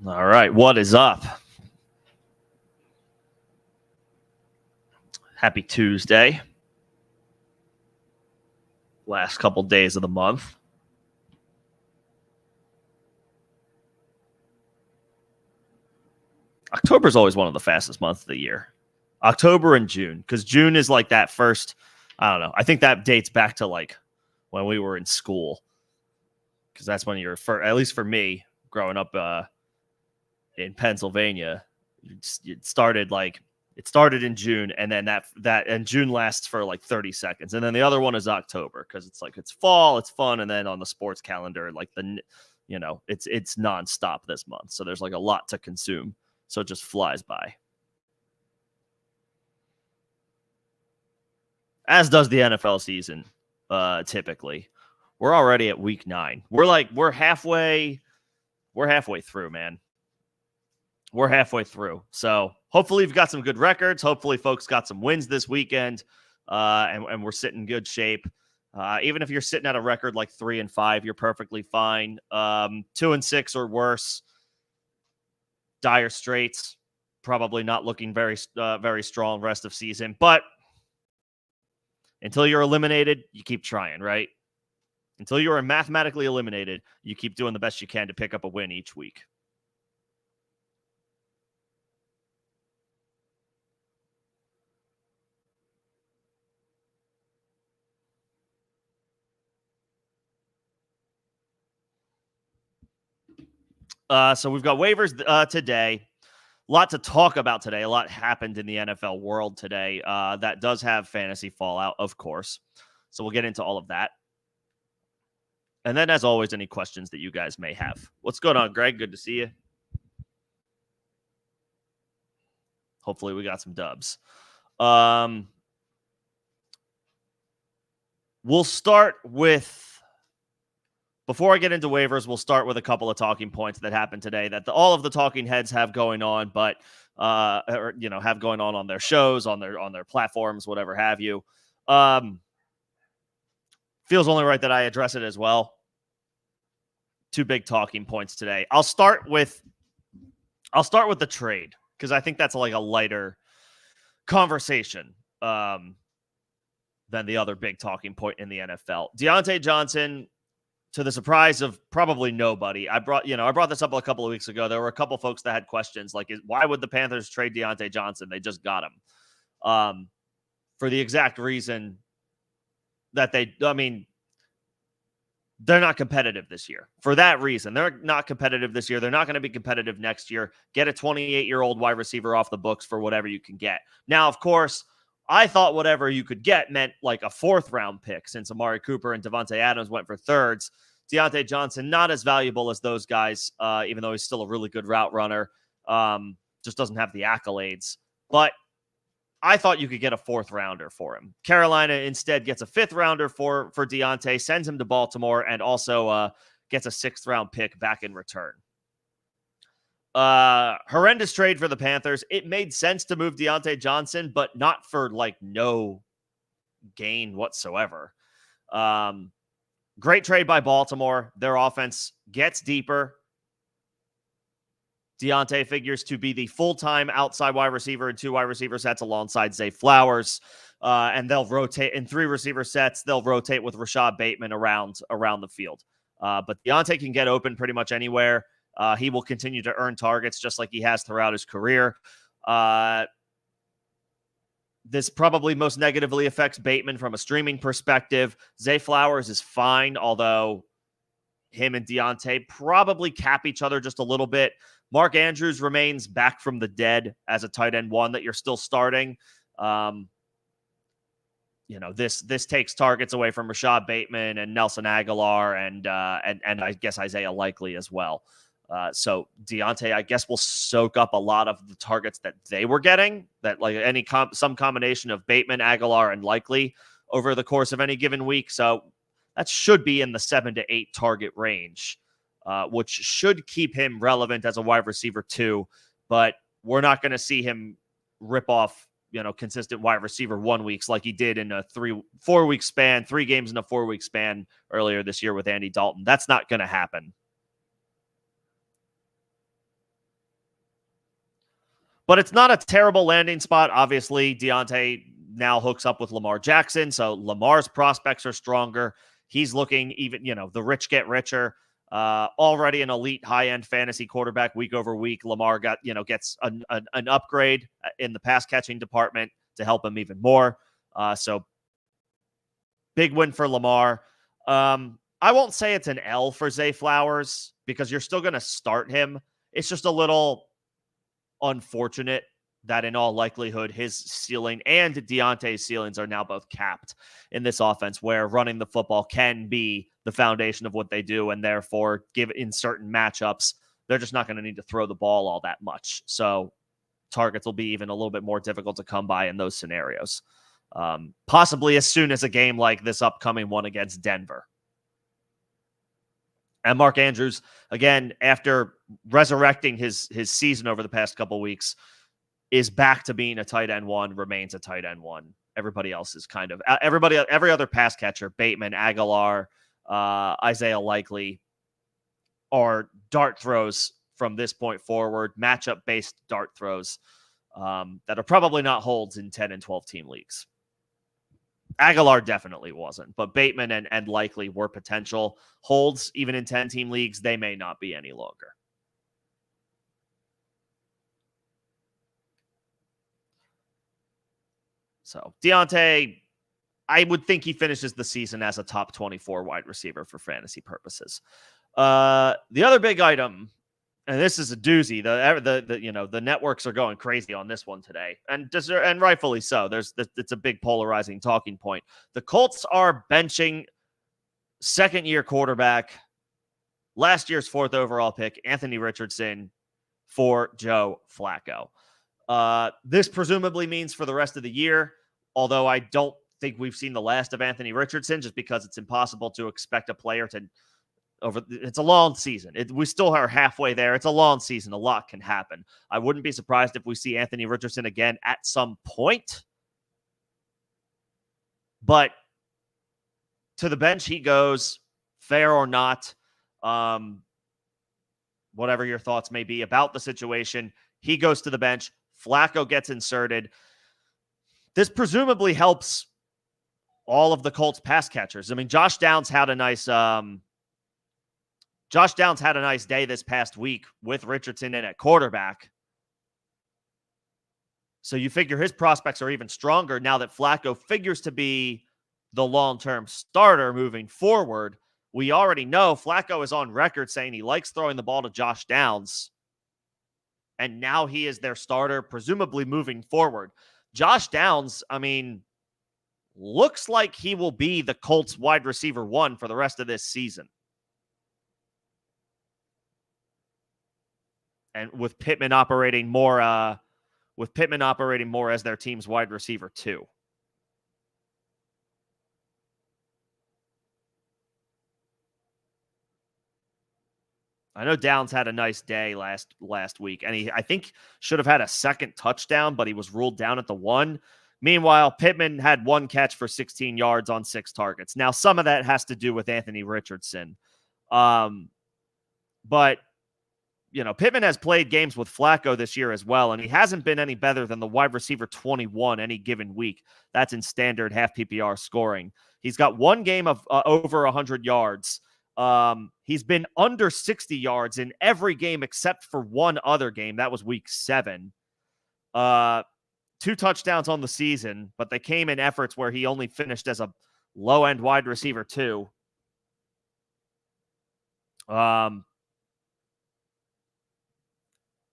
All right, what is up? Happy Tuesday. Last couple days of the month. October is always one of the fastest months of the year. October and June, because June is like that first, I don't know. I think that dates back to like when we were in school, because that's when you're, at least for me, growing up in Pennsylvania, it started in June, and then that and June lasts for like 30 seconds, and then the other one is October because it's like it's fall, it's fun, and then on the sports calendar, like it's nonstop this month, so there's like a lot to consume, so it just flies by. As does the NFL season, typically. We're already at week 9. We're halfway through, man. We're halfway through. So hopefully you've got some good records. Hopefully folks got some wins this weekend, and we're sitting in good shape. Even if you're sitting at a record like 3-5, you're perfectly fine. 2-6 or worse, dire straits. Probably not looking very strong rest of season. But until you're eliminated, you keep trying, right? Until you are mathematically eliminated, you keep doing the best you can to pick up a win each week. So we've got waivers today. A lot to talk about today. A lot happened in the NFL world today. That does have fantasy fallout, of course. So we'll get into all of that. And then, as always, any questions that you guys may have. What's going on, Greg? Good to see you. Hopefully we got some dubs. We'll start with, before I get into waivers, we'll start with a couple of talking points that happened today that all of the talking heads have going on, but have going on their shows, on their platforms, whatever have you. Feels only right that I address it as well. 2 big talking points today. I'll start with the trade, because I think that's like a lighter conversation than the other big talking point in the NFL. Diontae Johnson, to the surprise of probably nobody, I brought this up a couple of weeks ago. There were a couple folks that had questions like, why would the Panthers trade Diontae Johnson? They just got him. For the exact reason that they're not competitive this year. For that reason, they're not competitive this year. They're not going to be competitive next year. Get a 28-year-old wide receiver off the books for whatever you can get. Now, of course, I thought whatever you could get meant like a 4th-round pick, since Amari Cooper and Devontae Adams went for 3rds. Diontae Johnson, not as valuable as those guys, even though he's still a really good route runner. Just doesn't have the accolades. But I thought you could get a 4th-rounder for him. Carolina instead gets a 5th-rounder for Diontae, sends him to Baltimore, and also gets a 6th-round pick back in return. Horrendous trade for the Panthers. It made sense to move Diontae Johnson, but not for like no gain whatsoever. Great trade by Baltimore. Their offense gets deeper. Diontae figures to be the full-time outside wide receiver in 2 wide receiver sets alongside Zay Flowers. And they'll rotate in 3 receiver sets. They'll rotate with Rashad Bateman around the field. But Diontae can get open pretty much anywhere. He will continue to earn targets just like he has throughout his career. This probably most negatively affects Bateman from a streaming perspective. Zay Flowers is fine, although him and Diontae probably cap each other just a little bit. Mark Andrews remains back from the dead as a tight end 1 that you're still starting. This takes targets away from Rashad Bateman and Nelson Aguilar and I guess Isaiah Likely as well. So Diontae, I guess, will soak up a lot of the targets that they were getting, that like some combination of Bateman, Aguilar, and Likely over the course of any given week. So that should be in the 7 to 8 target range, which should keep him relevant as a wide receiver too. But we're not going to see him rip off, consistent wide receiver 1 weeks like he did in a 4-week span, 3 games in a 4-week span earlier this year with Andy Dalton. That's not going to happen. But it's not a terrible landing spot. Obviously, Deontay now hooks up with Lamar Jackson, so Lamar's prospects are stronger. He's looking even, the rich get richer. Already an elite high-end fantasy quarterback week over week. Lamar gets an upgrade in the pass catching department to help him even more. So big win for Lamar. I won't say it's an L for Zay Flowers because you're still going to start him. It's just a little unfortunate that in all likelihood his ceiling and Deontay's ceilings are now both capped in this offense where running the football can be the foundation of what they do, and therefore in certain matchups, they're just not going to need to throw the ball all that much. So targets will be even a little bit more difficult to come by in those scenarios. Possibly as soon as a game like this upcoming one against Denver. And Mark Andrews, again, after resurrecting his season over the past couple of weeks, is back to being a tight end one, remains a tight end one. Everybody else is every other pass catcher, Bateman, Aguilar, Isaiah Likely, are dart throws from this point forward, matchup-based dart throws that are probably not holds in 10 and 12 team leagues. Aguilar definitely wasn't, but Bateman and Likely were potential holds even in 10-team leagues. They may not be any longer. So Deontay, I would think he finishes the season as a top 24 wide receiver for fantasy purposes. The other big item, and this is a doozy. The networks are going crazy on this one today, and rightfully so. It's a big polarizing talking point. The Colts are benching second-year quarterback, last year's 4th overall pick, Anthony Richardson, for Joe Flacco. This presumably means for the rest of the year, although I don't think we've seen the last of Anthony Richardson, just because it's impossible to expect a player to. It's a long season. We still are halfway there. It's a long season. A lot can happen. I wouldn't be surprised if we see Anthony Richardson again at some point. But to the bench he goes, fair or not. Whatever your thoughts may be about the situation, he goes to the bench. Flacco gets inserted. This presumably helps all of the Colts pass catchers. I mean, Josh Downs had a nice day this past week with Richardson in at quarterback. So you figure his prospects are even stronger now that Flacco figures to be the long-term starter moving forward. We already know Flacco is on record saying he likes throwing the ball to Josh Downs. And now he is their starter, presumably moving forward. Josh Downs, I mean, looks like he will be the Colts wide receiver 1 for the rest of this season. And with Pittman operating more as their team's wide receiver 2. I know Downs had a nice day last week, and I think should have had a second touchdown, but he was ruled down at the 1. Meanwhile, Pittman had 1 catch for 16 yards on 6 targets. Now, some of that has to do with Anthony Richardson. But Pittman has played games with Flacco this year as well, and he hasn't been any better than the wide receiver 21 any given week. That's in standard half PPR scoring. He's got 1 game of over 100 yards. He's been under 60 yards in every game except for 1 other game. That was week 7. 2 touchdowns on the season, but they came in efforts where he only finished as a low-end wide receiver 2.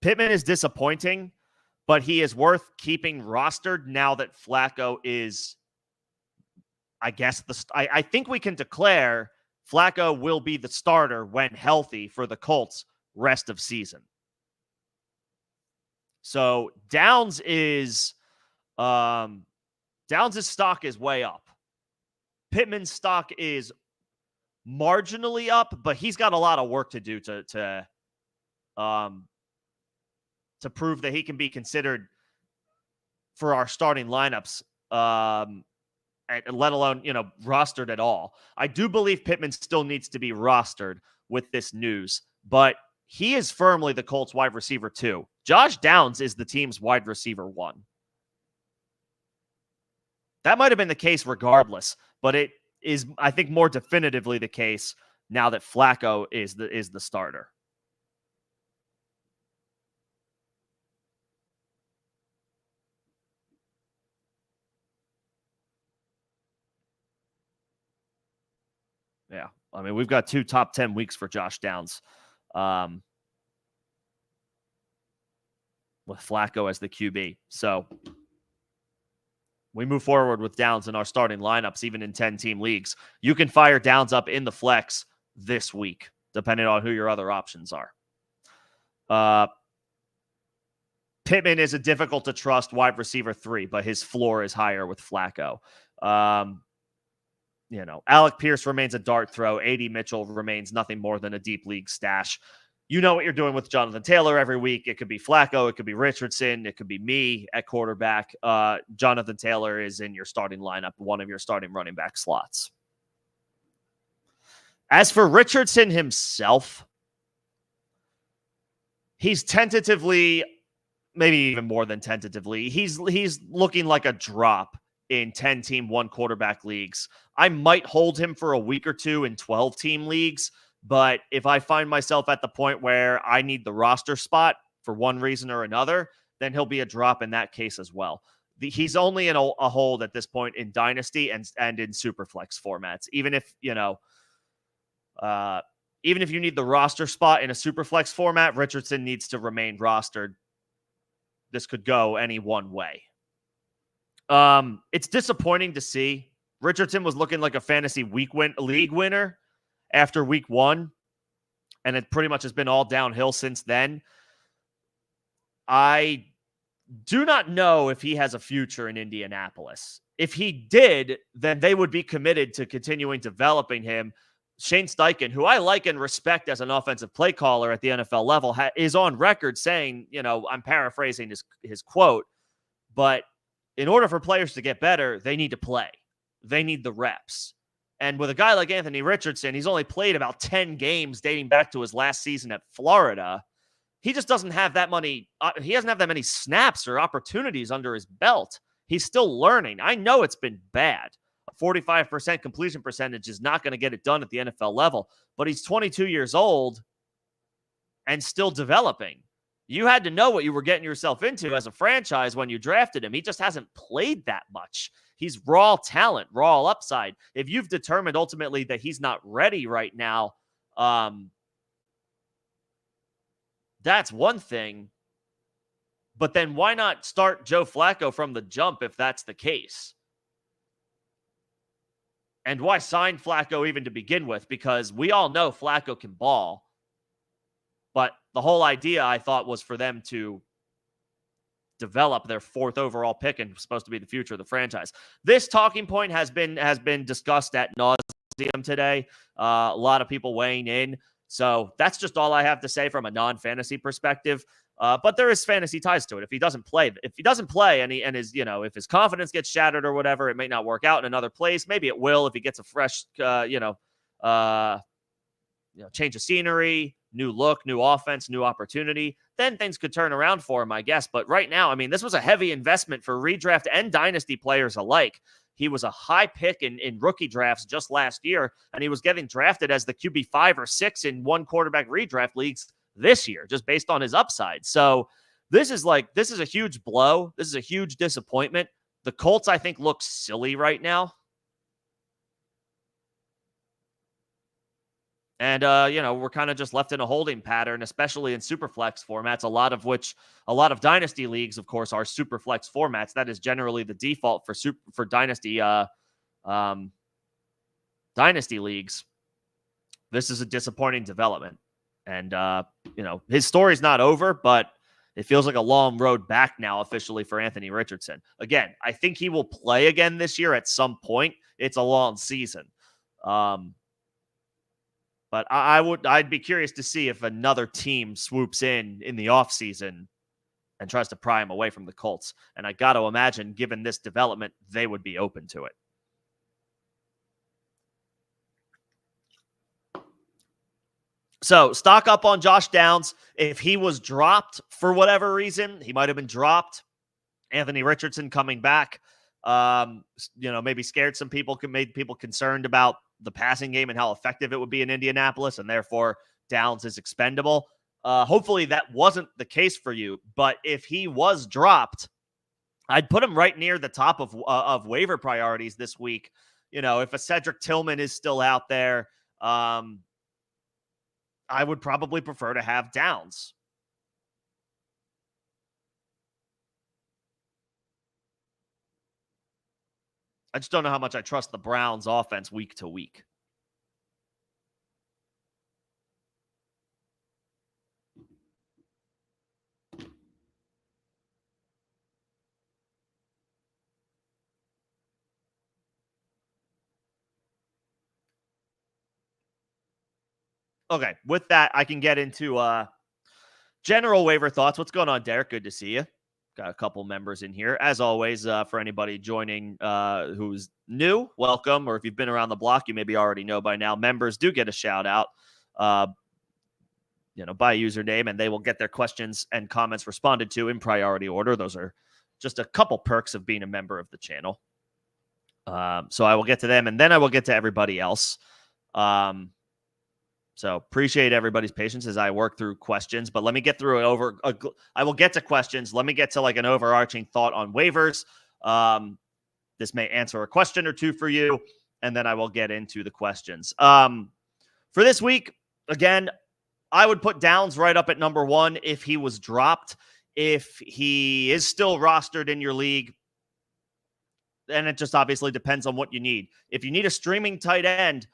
Pittman is disappointing, but he is worth keeping rostered now that Flacco is, I guess, I think we can declare Flacco will be the starter when healthy for the Colts rest of season. So Downs' stock is way up. Pittman's stock is marginally up, but he's got a lot of work to do to prove that he can be considered for our starting lineups, let alone, rostered at all. I do believe Pittman still needs to be rostered with this news, but he is firmly the Colts wide receiver 2. Josh Downs is the team's wide receiver 1. That might have been the case regardless, but it is, I think, more definitively the case now that Flacco is the starter. Yeah. I mean, we've got 2 top 10 weeks for Josh Downs. With Flacco as the QB. So we move forward with Downs in our starting lineups, even in 10-team leagues. You can fire Downs up in the flex this week, depending on who your other options are. Pittman is a difficult to trust wide receiver 3, but his floor is higher with Flacco. Alec Pierce remains a dart throw. A.D. Mitchell remains nothing more than a deep league stash. You know what you're doing with Jonathan Taylor every week. It could be Flacco. It could be Richardson. It could be me at quarterback. Jonathan Taylor is in your starting lineup, one of your starting running back slots. As for Richardson himself, he's tentatively, maybe even more than tentatively, he's looking like a drop in 10-team, 1-quarterback leagues. I might hold him for a week or two in 12-team leagues, but if I find myself at the point where I need the roster spot for one reason or another, then he'll be a drop in that case as well. He's only in a hold at this point in Dynasty and in Superflex formats. Even if you need the roster spot in a Superflex format, Richardson needs to remain rostered. This could go any one way. It's disappointing to see. Richardson was looking like a fantasy league winner after week 1, and it pretty much has been all downhill since then. I do not know if he has a future in Indianapolis. If he did, then they would be committed to continuing developing him. Shane Steichen, who I like and respect as an offensive play caller at the NFL level, is on record saying, I'm paraphrasing his quote, but in order for players to get better, they need to play. They need the reps. And with a guy like Anthony Richardson, he's only played about 10 games dating back to his last season at Florida. He just doesn't have that many. He doesn't have that many snaps or opportunities under his belt. He's still learning. I know it's been bad. A 45% completion percentage is not going to get it done at the NFL level, but he's 22 years old and still developing. You had to know what you were getting yourself into as a franchise when you drafted him. He just hasn't played that much. He's raw talent, raw upside. If you've determined ultimately that he's not ready right now, that's one thing. But then why not start Joe Flacco from the jump if that's the case? And why sign Flacco even to begin with? Because we all know Flacco can ball. But the whole idea, I thought, was for them to develop their 4th overall pick and supposed to be the future of the franchise. This talking point has been discussed ad nauseum today. A lot of people weighing in. So that's just all I have to say from a non-fantasy perspective. But there is fantasy ties to it. If he doesn't play, and his, if his confidence gets shattered or whatever, it may not work out in another place. Maybe it will if he gets a fresh, change of scenery, new look, new offense, new opportunity, then things could turn around for him, I guess. But right now, I mean, this was a heavy investment for redraft and dynasty players alike. He was a high pick in rookie drafts just last year, and he was getting drafted as the QB 5 or 6 in 1-quarterback redraft leagues this year, just based on his upside. So this is a huge blow. This is a huge disappointment. The Colts, I think, look silly right now. And, we're kind of just left in a holding pattern, especially in Superflex formats, a lot of dynasty leagues, of course, are Superflex formats. That is generally the default for dynasty leagues. This is a disappointing development. And, his story's not over, but it feels like a long road back now officially for Anthony Richardson. Again, I think he will play again this year at some point. It's a long season. But I'd be curious to see if another team swoops in the offseason and tries to pry him away from the Colts. And I got to imagine, given this development, they would be open to it. So stock up on Josh Downs. If he was dropped for whatever reason, he might have been dropped. Anthony Richardson coming back, maybe scared some people, made people concerned about the passing game and how effective it would be in Indianapolis, and therefore Downs is expendable. Hopefully that wasn't the case for you, but if he was dropped, I'd put him right near the top of waiver priorities this week. If a Cedric Tillman is still out there, I would probably prefer to have Downs. I just don't know how much I trust the Browns offense week to week. Okay, with that, I can get into general waiver thoughts. What's going on, Derek? Good to see you. Got a couple members in here. As always, for anybody joining who's new, welcome. Or if you've been around the block, you maybe already know by now. Members do get a shout out, by username, and they will get their questions and comments responded to in priority order. Those are just a couple perks of being a member of the channel. So I will get to them, and then I will get to everybody else. So appreciate everybody's patience as I work through questions, but let me get through it I will get to questions. Let me get to like an overarching thought on waivers. This may answer a question or two for you, and then I will get into the questions. For this week, again, I would put Downs right up at number one if he was dropped. If he is still rostered in your league, then it just obviously depends on what you need. If you need a streaming tight end,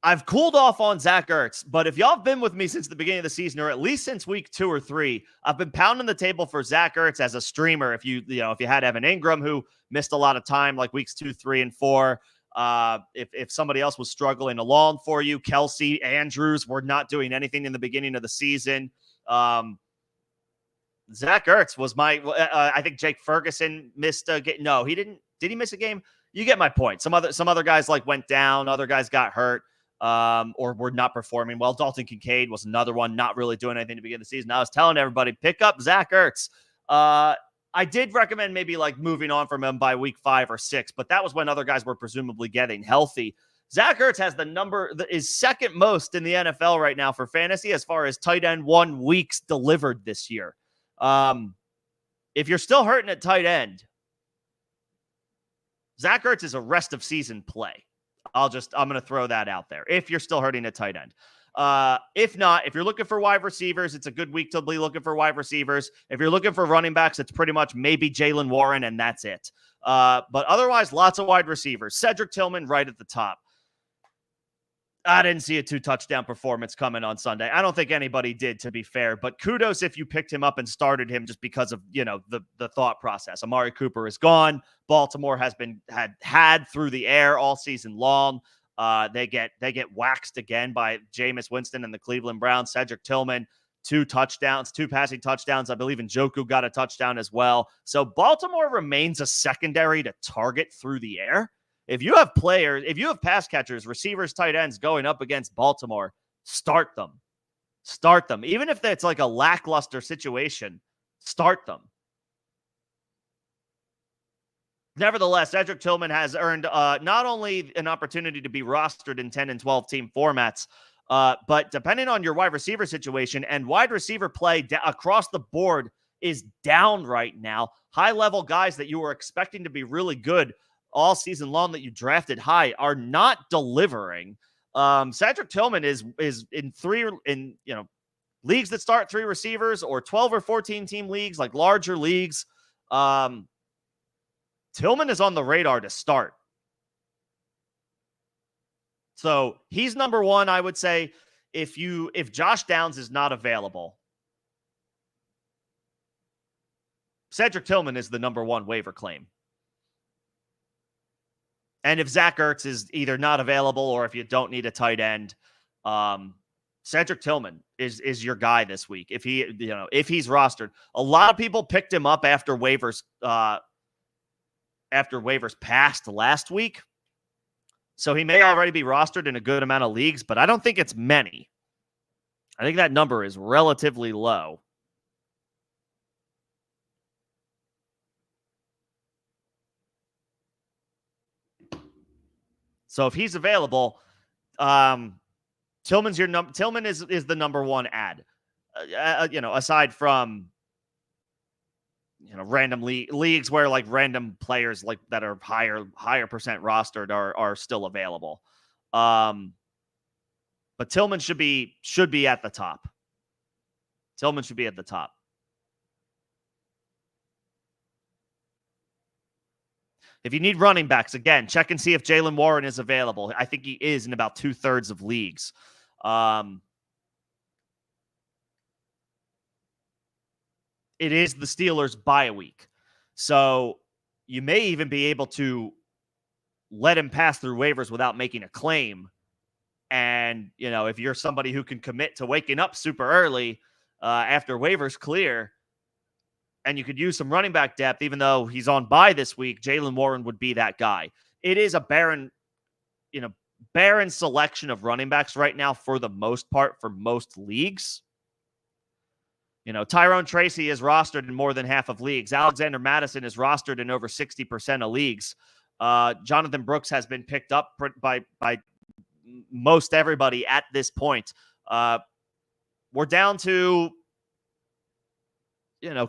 I've cooled off on Zach Ertz, but if y'all have been with me since the beginning of the season, or at least since week 2 or 3, I've been pounding the table for Zach Ertz as a streamer. If you had Evan Ingram, who missed a lot of time, like weeks 2, 3, and 4, if somebody else was struggling along for you, Kelsey, Andrews were not doing anything in the beginning of the season. Zach Ertz was I think Jake Ferguson missed a game. No, he didn't. Did he miss a game? You get my point. Some other guys went down. Other guys got hurt. Or were not performing well. Dalton Kincaid was another one not really doing anything to begin the season. I was telling everybody, pick up Zach Ertz. I did recommend maybe moving on from him by week 5 or 6, but that was when other guys were presumably getting healthy. Zach Ertz has the number that is second most in the NFL right now for fantasy as far as tight end 1 weeks delivered this year. If you're still hurting at tight end, Zach Ertz is a rest of season play. I'm going to throw that out there if you're still hurting a tight end. If not, if you're looking for wide receivers, it's a good week to be looking for wide receivers. If you're looking for running backs, it's pretty much maybe Jaylen Warren, and that's it. But otherwise, lots of wide receivers. Cedric Tillman right at the top. I didn't see a 2-touchdown performance coming on Sunday. I don't think anybody did, to be fair, but kudos if you picked him up and started him just because of, the thought process. Amari Cooper is gone. Baltimore has been had through the air all season long. They get waxed again by Jameis Winston and the Cleveland Browns. Cedric Tillman, 2 passing touchdowns. I believe Njoku got a touchdown as well. So Baltimore remains a secondary to target through the air. If you have pass catchers, receivers, tight ends going up against Baltimore, start them. Start them. Even if it's a lackluster situation, start them. Nevertheless, Cedric Tillman has earned not only an opportunity to be rostered in 10 and 12 team formats, but depending on your wide receiver situation, and wide receiver play across the board is down right now. High-level guys that you were expecting to be really good all season long that you drafted high are not delivering. Cedric Tillman is in leagues that start 3 receivers, or 12 or 14 team leagues, like larger leagues. Tillman is on the radar to start. So he's number one, I would say, if Josh Downs is not available. Cedric Tillman is the number one waiver claim. And if Zach Ertz is either not available, or if you don't need a tight end, Cedric Tillman is your guy this week. If he's rostered, a lot of people picked him up after waivers passed last week. So he may already be rostered in a good amount of leagues, but I don't think it's many. I think that number is relatively low. So if he's available, Tillman's your Tillman is the number one ad. Aside from random leagues where like random players like that are higher percent rostered are still available. But Tillman should be at the top. Tillman should be at the top. If you need running backs, again, check and see if Jaylen Warren is available. I think he is in about 2/3 of leagues. It is the Steelers' bye week. So you may even be able to let him pass through waivers without making a claim. And, if you're somebody who can commit to waking up super early after waivers clear, and you could use some running back depth, even though he's on bye this week, Jaylen Warren would be that guy. It is a barren selection of running backs right now for the most part for most leagues. Tyrone Tracy is rostered in more than half of leagues. Alexander Madison is rostered in over 60% of leagues. Jonathan Brooks has been picked up by most everybody at this point. We're down to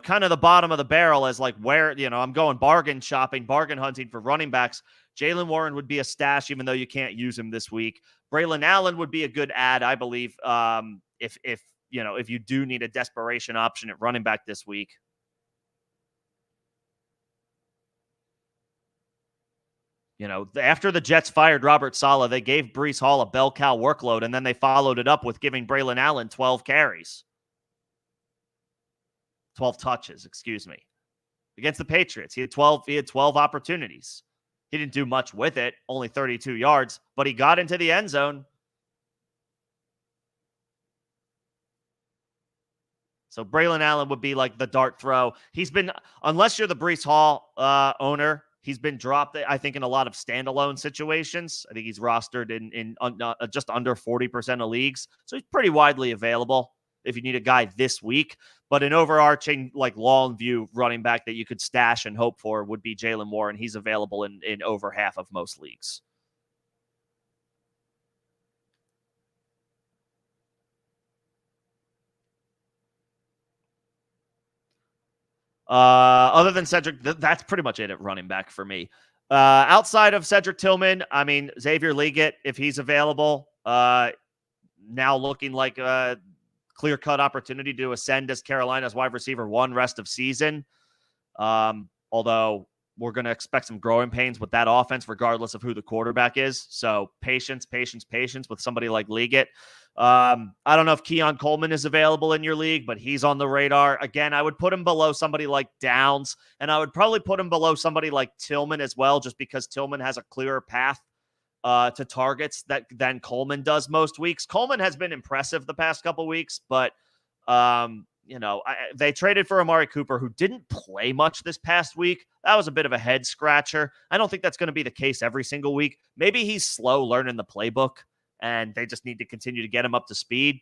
kind of the bottom of the barrel as like where, I'm going bargain hunting for running backs. Jaylen Warren would be a stash, even though you can't use him this week. Braylon Allen would be a good ad, I believe, if you do need a desperation option at running back this week. After the Jets fired Robert Saleh, they gave Breece Hall a bell cow workload, and then they followed it up with giving Braylon Allen 12 carries. 12 touches, excuse me. Against the Patriots, he had 12 opportunities. He didn't do much with it, only 32 yards, but he got into the end zone. So Braylon Allen would be like the dart throw. He's been, unless you're the Breece Hall owner, he's been dropped, I think, in a lot of standalone situations. I think he's rostered in just under 40% of leagues. So he's pretty widely available if you need a guy this week. But an overarching, like, long view running back that you could stash and hope for would be Jaylen Warren. He's available in over half of most leagues. Other than Cedric, that's pretty much it at running back for me. Outside of Cedric Tillman, I mean, Xavier Legette, if he's available, now looking like a clear-cut opportunity to ascend as Carolina's wide receiver 1 rest of season. Although we're going to expect some growing pains with that offense, regardless of who the quarterback is. So patience with somebody like Legette. I don't know if Keon Coleman is available in your league, but he's on the radar. Again, I would put him below somebody like Downs, and I would probably put him below somebody like Tillman as well, just because Tillman has a clearer path to targets than Coleman does most weeks. Coleman has been impressive the past couple weeks, but they traded for Amari Cooper, who didn't play much this past week. That was a bit of a head scratcher. I don't think that's going to be the case every single week. Maybe he's slow learning the playbook, and they just need to continue to get him up to speed.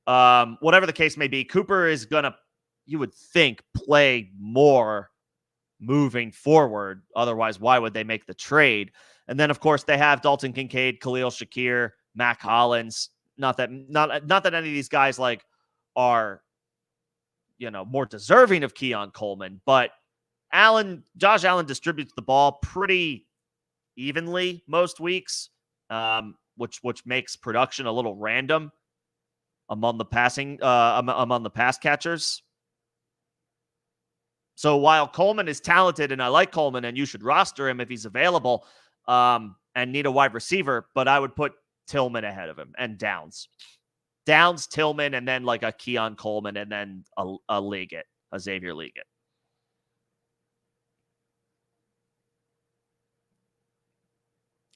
Whatever the case may be, Cooper is going to, you would think, play more moving forward. Otherwise, why would they make the trade? And then, of course, they have Dalton Kincaid, Khalil Shakir, Mac Hollins. Not that any of these guys like are, more deserving of Keon Coleman, but Josh Allen distributes the ball pretty evenly most weeks, which makes production a little random among the pass catchers. So while Coleman is talented, and I like Coleman, and you should roster him if he's available, and need a wide receiver, but I would put Tillman ahead of him and Downs, Tillman, and then like a Keon Coleman, and then a Xavier Legette.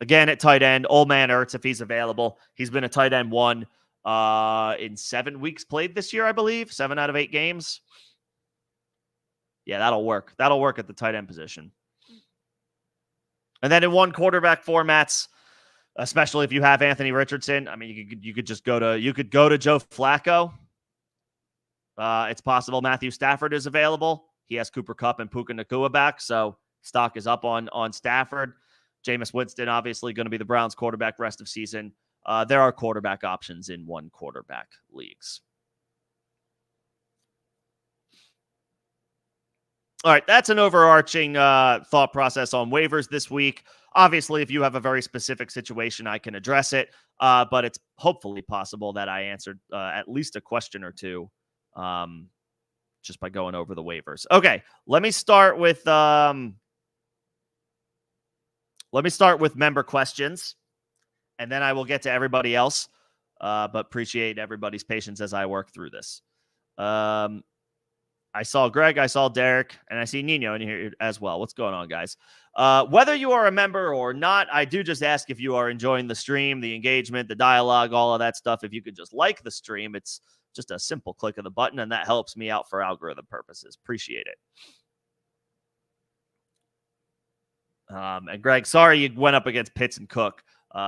Again, at tight end, old man Ertz, if he's available. He's been a tight end 1 in 7 weeks played this year, I believe. 7 out of 8 games. Yeah, that'll work. That'll work at the tight end position. And then in one quarterback formats, especially if you have Anthony Richardson, I mean, you could just go to Joe Flacco. It's possible Matthew Stafford is available. He has Cooper Kupp and Puka Nacua back, so stock is up on Stafford. Jameis Winston, obviously, going to be the Browns' quarterback rest of season. There are quarterback options in one quarterback leagues. All right, that's an overarching thought process on waivers this week. Obviously, if you have a very specific situation, I can address it, but it's hopefully possible that I answered at least a question or two just by going over the waivers. Okay, let me start with member questions, and then I will get to everybody else, but appreciate everybody's patience as I work through this. I saw Greg, I saw Derek, and I see Nino in here as well. What's going on, guys? Whether you are a member or not, I do just ask if you are enjoying the stream, the engagement, the dialogue, all of that stuff. If you could just like the stream, it's just a simple click of the button, and that helps me out for algorithm purposes. Appreciate it. And Greg, sorry you went up against Pitts and Cook.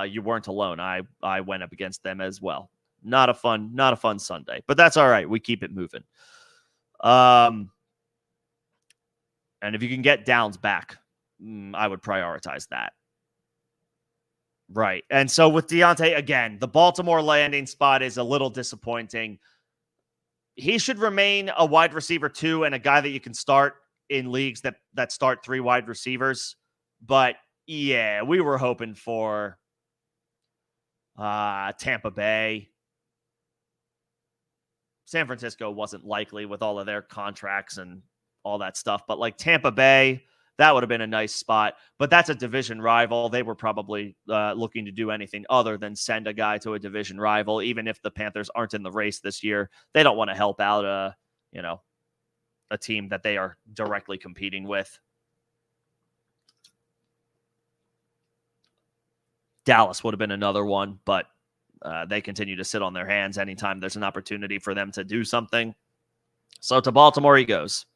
You weren't alone. I went up against them as well. Not a fun Sunday, but that's all right. We keep it moving. And if you can get Downs back, I would prioritize that. Right. And so with Deontay, again, the Baltimore landing spot is a little disappointing. He should remain a wide receiver 2 and a guy that you can start in leagues that start 3 wide receivers. But yeah, we were hoping for Tampa Bay. San Francisco wasn't likely with all of their contracts and all that stuff. But like Tampa Bay, that would have been a nice spot. But that's a division rival. They were probably looking to do anything other than send a guy to a division rival. Even if the Panthers aren't in the race this year, they don't want to help out a team that they are directly competing with. Dallas would have been another one, but they continue to sit on their hands anytime there's an opportunity for them to do something. So to Baltimore he goes.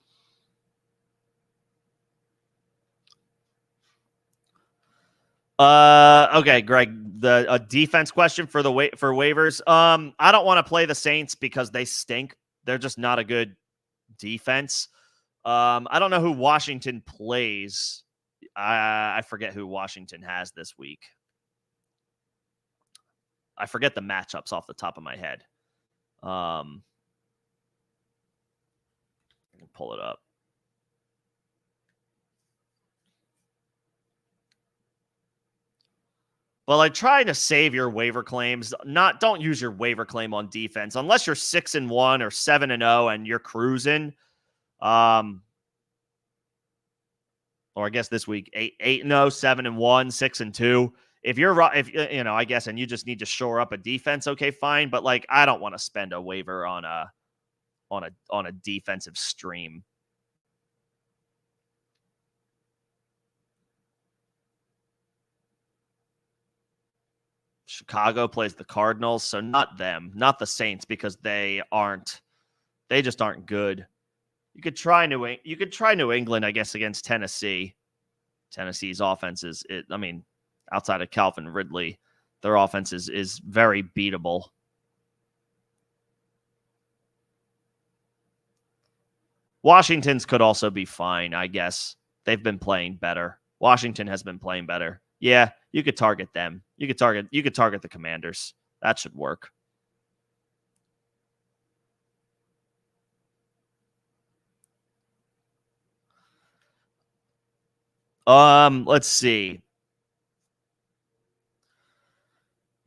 Okay, Greg, a defense question for waivers. I don't want to play the Saints because they stink. They're just not a good defense. I don't know who Washington plays. I forget who Washington has this week. I forget the matchups off the top of my head. I can pull it up. But like trying to save your waiver claims, don't use your waiver claim on defense unless you're 6-1 or 7-0 and you're cruising. Or I guess this week 8-0, 7-1, 6-2. If I guess, and you just need to shore up a defense, okay, fine. But like, I don't want to spend a waiver on a defensive stream. Chicago plays the Cardinals, so not them, not the Saints, because they just aren't good. You could try New England, I guess, against Tennessee. Tennessee's offense outside of Calvin Ridley, their offense is very beatable. Washington's could also be fine, I guess. They've been playing better. Washington has been playing better. Yeah, you could target them. You could target the Commanders. That should work. Let's see.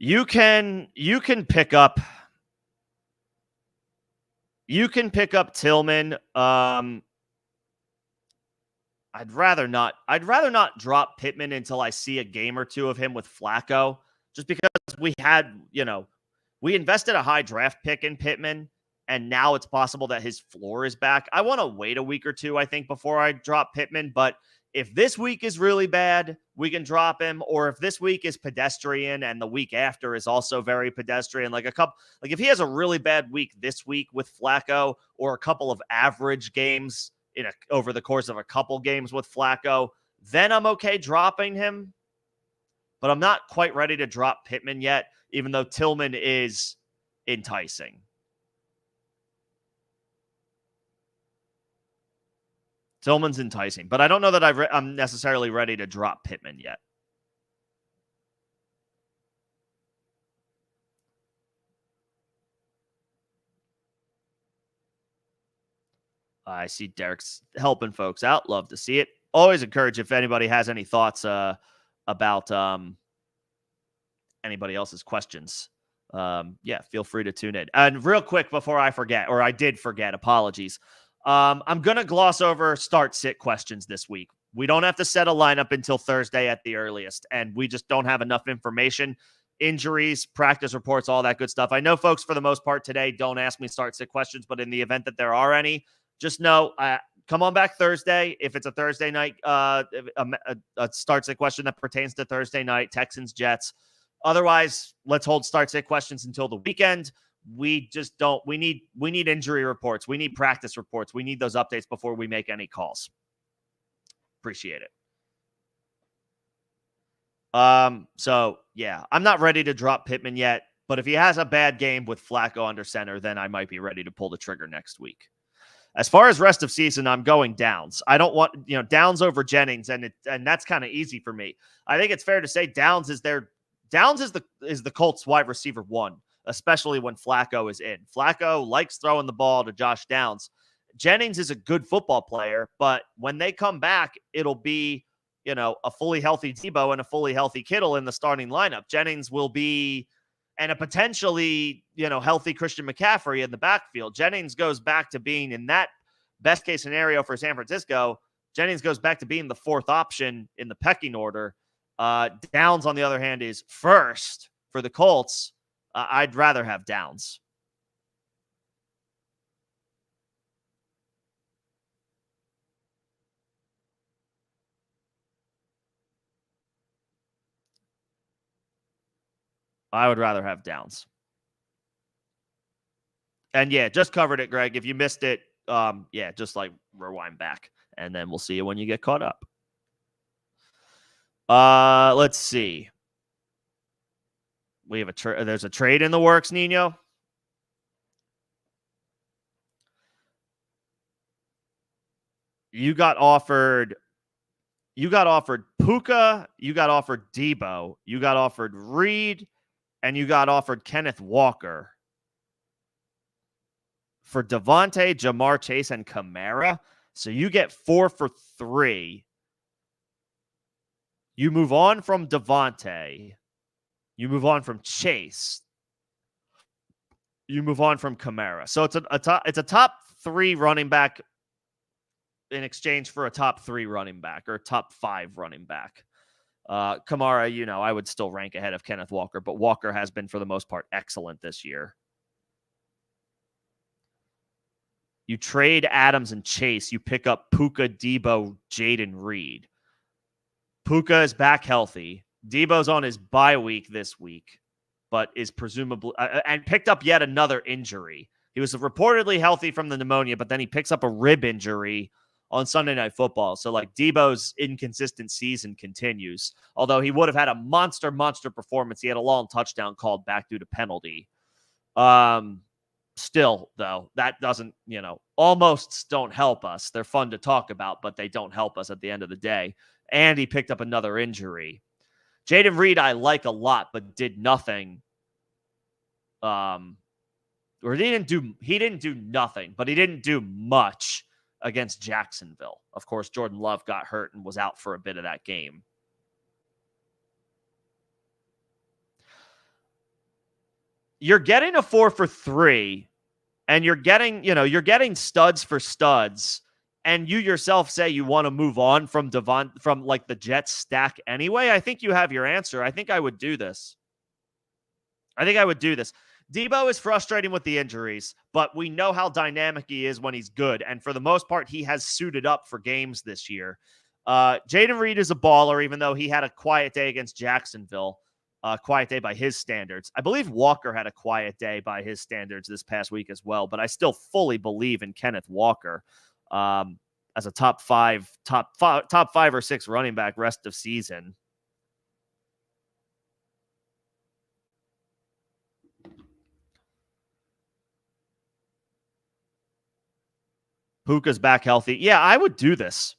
You can pick up Tillman. I'd rather not drop Pittman until I see a game or two of him with Flacco, just because we invested a high draft pick in Pittman, and now it's possible that his floor is back. I want to wait a week or two, I think, before I drop Pittman. But if this week is really bad, we can drop him. Or if this week is pedestrian and the week after is also very pedestrian, if he has a really bad week this week with Flacco, or a couple of average games over the course of a couple games with Flacco, then I'm okay dropping him. But I'm not quite ready to drop Pittman yet, even though Tillman is enticing. Tillman's enticing, but I don't know that I'm necessarily ready to drop Pittman yet. I see Derek's helping folks out. Love to see it. Always encourage if anybody has any thoughts about anybody else's questions. Feel free to tune in. And real quick before I forget, or I did forget, apologies. I'm going to gloss over start-sit questions this week. We don't have to set a lineup until Thursday at the earliest, and we just don't have enough information. Injuries, practice reports, all that good stuff. I know folks, for the most part today, don't ask me start-sit questions, but in the event that there are any, just know, come on back Thursday. If it's a Thursday night, a start-sit question that pertains to Thursday night, Texans, Jets. Otherwise, let's hold start-sit questions until the weekend. We just don't. We need injury reports. We need practice reports. We need those updates before we make any calls. Appreciate it. So yeah, I'm not ready to drop Pittman yet, but if he has a bad game with Flacco under center, then I might be ready to pull the trigger next week. As far as rest of season, I'm going Downs. I don't want, Downs over Jennings, and that's kind of easy for me. I think it's fair to say Downs is the Colts wide receiver one, especially when Flacco is in. Flacco likes throwing the ball to Josh Downs. Jennings is a good football player, but when they come back, it'll be, a fully healthy Debo and a fully healthy Kittle in the starting lineup. Jennings will be, and a potentially, healthy Christian McCaffrey in the backfield. Jennings goes back to being, in that best case scenario for San Francisco, Jennings goes back to being the fourth option in the pecking order. Downs, on the other hand, is first for the Colts. I'd rather have Downs. I would rather have Downs. And yeah, just covered it, Greg. If you missed it, just rewind back, and then we'll see you when you get caught up. Let's see. We have there's a trade in the works, Nino. You got offered Puka, you got offered Debo, you got offered Reed, and you got offered Kenneth Walker for Devontae, Jamar Chase, and Kamara. So you get 4 for 3. You move on from Devontae. You move on from Chase. You move on from Kamara. So it's a top 3 running back in exchange for a top 3 running back or top 5 running back. Kamara, I would still rank ahead of Kenneth Walker, but Walker has been, for the most part, excellent this year. You trade Adams and Chase. You pick up Puka, Debo, Jaden Reed. Puka is back healthy. Debo's on his bye week this week, but is presumably and picked up yet another injury. He was reportedly healthy from the pneumonia, but then he picks up a rib injury on Sunday Night Football. So Debo's inconsistent season continues. Although he would have had a monster performance. He had a long touchdown called back due to penalty. Still, though, that doesn't, almosts don't help us. They're fun to talk about, but they don't help us at the end of the day. And he picked up another injury. Jaden Reed I like a lot, but did nothing. Or he didn't do nothing, but he didn't do much against Jacksonville. Of course, Jordan Love got hurt and was out for a bit of that game. You're getting a 4 for 3, and you're getting studs for studs, and you yourself say you want to move on from the Jets stack anyway. I think you have your answer. I think I would do this. Debo is frustrating with the injuries, but we know how dynamic he is when he's good. And for the most part, he has suited up for games this year. Jaden Reed is a baller, even though he had a quiet day against Jacksonville. Quiet day by his standards. I believe Walker had a quiet day by his standards this past week as well, but I still fully believe in Kenneth Walker. as a top five or six running back rest of season. Puka's back healthy. Yeah, I would do this.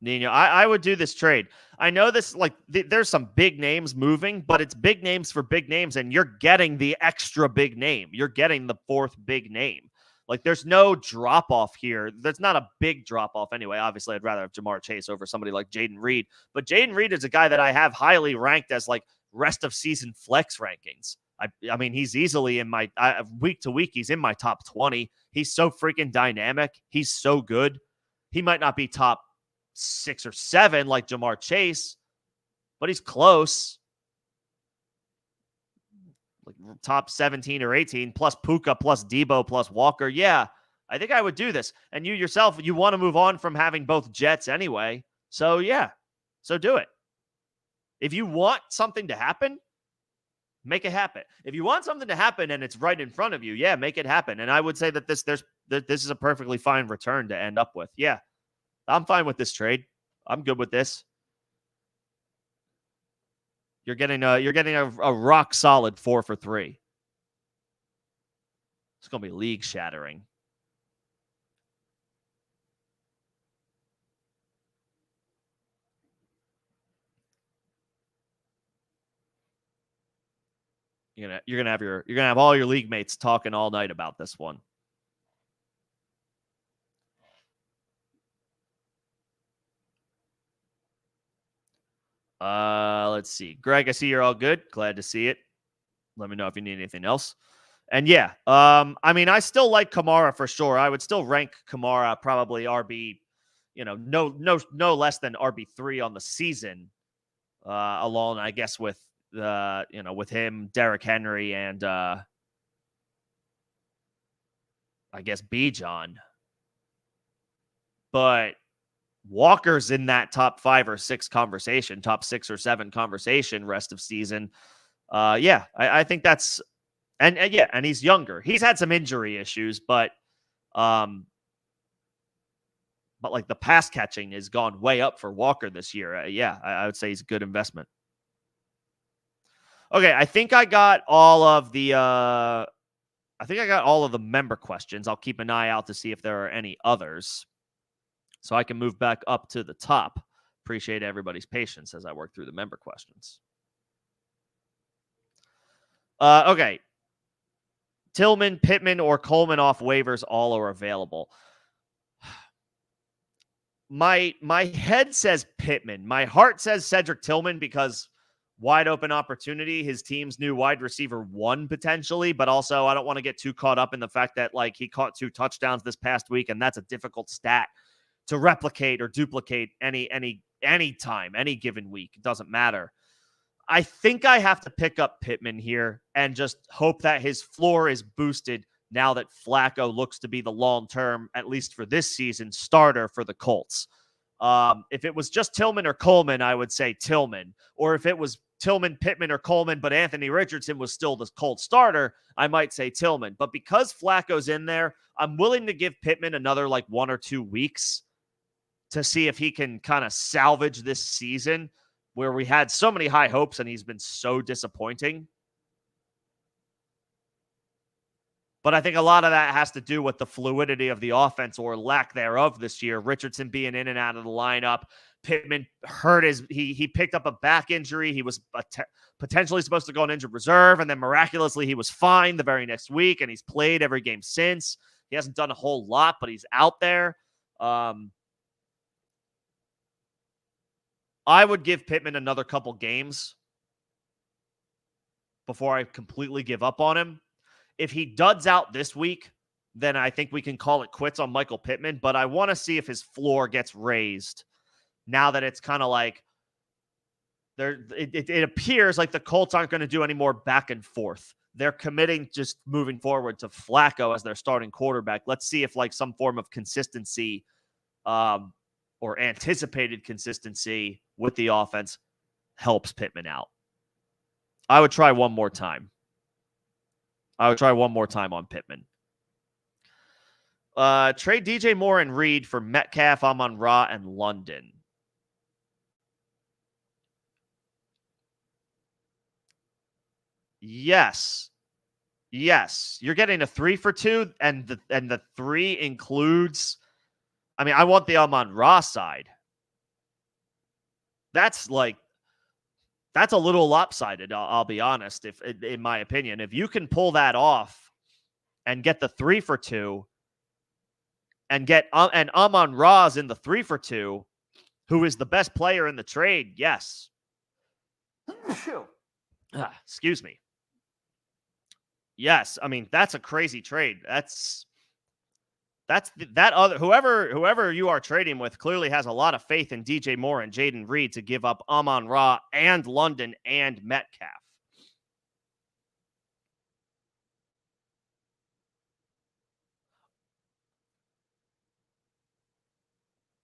Nino. I would do this trade. I know this, like, there's some big names moving, but it's big names for big names, and you're getting the extra big name. You're getting the fourth big name. Like, there's no drop off here. There's not a big drop off anyway. Obviously, I'd rather have Jamar Chase over somebody like Jaden Reed, but Jaden Reed is a guy that I have highly ranked as like rest of season flex rankings. I mean, he's easily in my week to week. He's in my top 20. He's so freaking dynamic. He's so good. He might not be top 6 or 7 like Jamar Chase, but he's close. Like top 17 or 18 plus Puka plus Debo plus Walker. Yeah, I think I would do this. And you yourself, you want to move on from having both Jets anyway. So yeah, so do it. If you want something to happen, make it happen. If you want something to happen and it's right in front of you, yeah, make it happen. And I would say that this is a perfectly fine return to end up with. Yeah, I'm fine with this trade. I'm good with this. You're getting a rock solid 4 for 3. It's going to be league shattering. You're gonna have all your league mates talking all night about this one. Let's see. Greg, I see you're all good. Glad to see it. Let me know if you need anything else. And yeah, I mean, I still like Kamara for sure. I would still rank Kamara probably RB, no less than RB3 on the season, alone, I guess, with with him, Derrick Henry, and I guess Bijan. But Walker's in that top 5 or 6 conversation, top 6 or 7 conversation rest of season. Yeah, I think that's and he's younger. He's had some injury issues, but like the pass catching has gone way up for Walker this year. Yeah, I would say he's a good investment. Okay, I think I got all of the member questions. I'll keep an eye out to see if there are any others, so I can move back up to the top. Appreciate everybody's patience as I work through the member questions. Okay. Tillman, Pittman, or Coleman off waivers, all are available. My head says Pittman. My heart says Cedric Tillman because wide open opportunity. His team's new wide receiver 1 potentially, but also I don't want to get too caught up in the fact that like he caught 2 touchdowns this past week, and that's a difficult stat to replicate or duplicate any time, any given week. It doesn't matter. I think I have to pick up Pittman here and just hope that his floor is boosted now that Flacco looks to be the long-term, at least for this season, starter for the Colts. If it was just Tillman or Coleman, I would say Tillman. Or if it was Tillman, Pittman, or Coleman, but Anthony Richardson was still the Colts starter, I might say Tillman. But because Flacco's in there, I'm willing to give Pittman another like 1 or 2 weeks to see if he can kind of salvage this season where we had so many high hopes and he's been so disappointing. But I think a lot of that has to do with the fluidity of the offense or lack thereof this year. Richardson being in and out of the lineup. Pittman hurt he picked up a back injury. He was potentially supposed to go on injured reserve, and then miraculously he was fine the very next week, and he's played every game since. He hasn't done a whole lot, but he's out there. I would give Pittman another couple games before I completely give up on him. If he duds out this week, then I think we can call it quits on Michael Pittman. But I want to see if his floor gets raised now that it's kind of like it appears like the Colts aren't going to do any more back and forth. They're committing just moving forward to Flacco as their starting quarterback. Let's see if like some form of consistency or anticipated consistency with the offense helps Pittman out. I would try one more time. I would try one more time on Pittman. Trade DJ Moore and Reed for Metcalf, Amon-Ra, and London. Yes. Yes. You're getting a 3 for 2, and the 3 includes. I mean, I want the Amon-Ra side. That's a little lopsided, I'll be honest, if in my opinion. If you can pull that off and get the 3 for 2 and get and Amon-Ra's in the 3 for 2, who is the best player in the trade, yes. Excuse me. Yes, I mean, that's a crazy trade. That other whoever you are trading with clearly has a lot of faith in DJ Moore and Jaden Reed to give up Amon-Ra and London and Metcalf.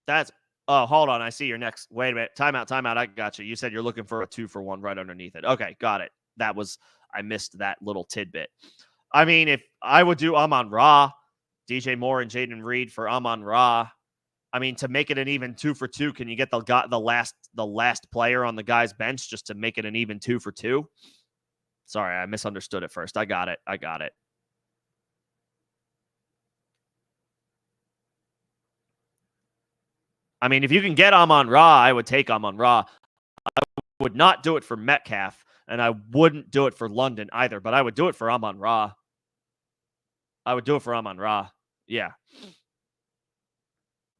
That's hold on. I see your next. Wait a minute. Timeout. I got you. You said you're looking for a 2-for-1 right underneath it. Okay, got it. I missed that little tidbit. I mean, if I would do Amon-Ra, DJ Moore and Jaden Reed for Amon-Ra. I mean, to make it an even 2 for 2, can you get the last player on the guy's bench just to make it an even 2 for 2? Sorry, I misunderstood at first. I got it. I mean, if you can get Amon-Ra, I would take Amon-Ra. I would not do it for Metcalf, and I wouldn't do it for London either, but I would do it for Amon-Ra. Yeah.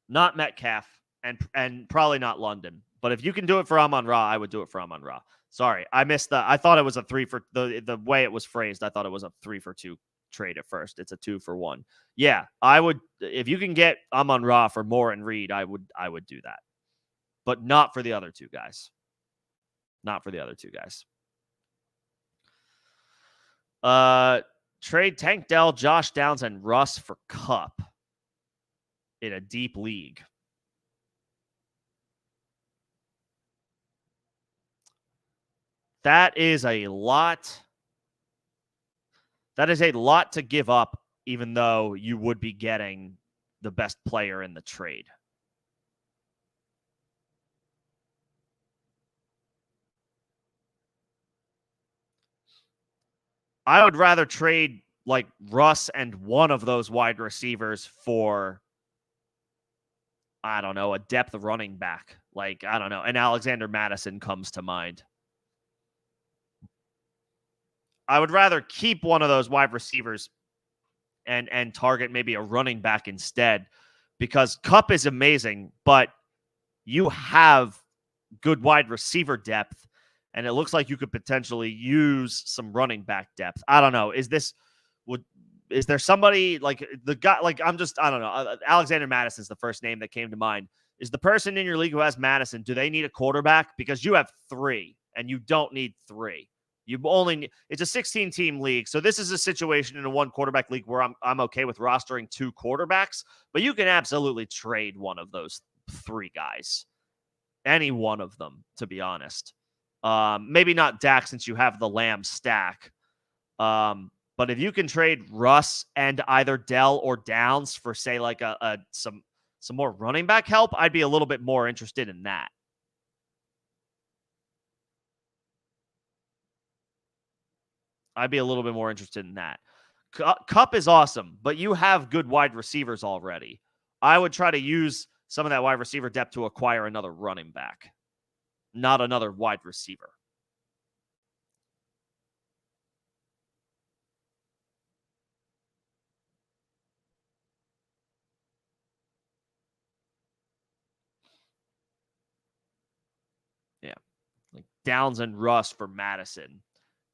Not Metcalf and probably not London. But if you can do it for Amon-Ra, I would do it for Amon-Ra. Sorry, I missed that. I thought it was a 3 for the way it was phrased. I thought it was a 3 for 2 trade at first. It's a 2 for 1. Yeah, I would. If you can get Amon-Ra for Moore and Reed, I would do that. But not for the other two guys. Trade Tank Dell, Josh Downs, and Russ for Kupp in a deep league. That is a lot. That is a lot to give up, even though you would be getting the best player in the trade. I would rather trade like Russ and one of those wide receivers for, I don't know, a depth running back. Like, I don't know, and Alexander Madison comes to mind. I would rather keep one of those wide receivers and target maybe a running back instead, because Kupp is amazing, but you have good wide receiver depth, and it looks like you could potentially use some running back depth. I don't know. Is there somebody like the guy? Like, I don't know. Alexander Madison's the first name that came to mind. Is the person in your league who has Madison, do they need a quarterback? Because you have 3 and you don't need 3. It's a 16-team league, so this is a situation in a 1-quarterback league where I'm okay with rostering 2 quarterbacks, but you can absolutely trade one of those 3 guys, any one of them, to be honest. Maybe not Dak, since you have the Lamb stack. But if you can trade Russ and either Dell or Downs for, say, like some more running back help, I'd be a little bit more interested in that. Kupp is awesome, but you have good wide receivers already. I would try to use some of that wide receiver depth to acquire another running back, not another wide receiver. Yeah. Like Downs and Russ for Madison,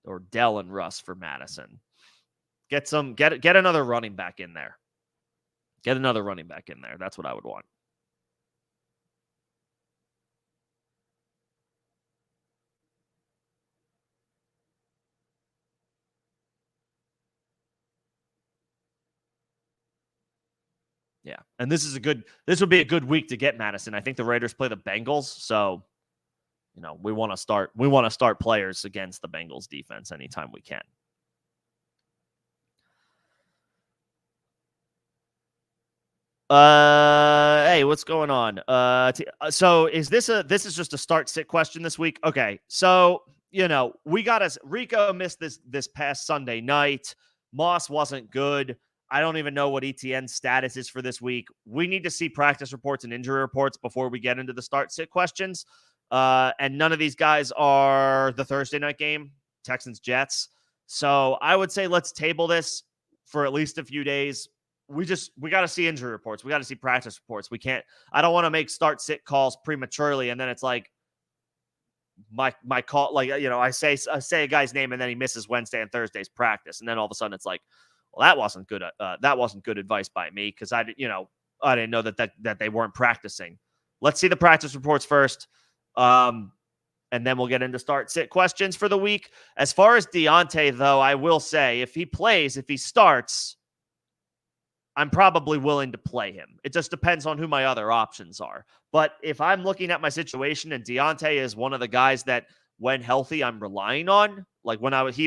or Dell and Russ for Madison. Get another running back in there. That's what I would want. Yeah. And this would be a good week to get Madison. I think the Raiders play the Bengals, so we want to start players against the Bengals defense anytime we can. Hey, what's going on? So this is just a start sit question this week? Okay, so we got us. Rico missed this past Sunday night. Moss wasn't good. I don't even know what ETN's status is for this week. We need to see practice reports and injury reports before we get into the start sit questions. And none of these guys are the Thursday night game, Texans Jets. So I would say let's table this for at least a few days. We got to see injury reports. We got to see practice reports. I don't want to make start sit calls prematurely. And then it's like my call, like, I say a guy's name and then he misses Wednesday and Thursday's practice. And then all of a sudden it's like, well, that wasn't good. That wasn't good advice by me. Cause I didn't know that they weren't practicing. Let's see the practice reports first. And then we'll get into start sit questions for the week. As far as Deontay, though, I will say if he starts, I'm probably willing to play him. It just depends on who my other options are. But if I'm looking at my situation and Deontay is one of the guys that, when healthy, I'm relying on, like when I was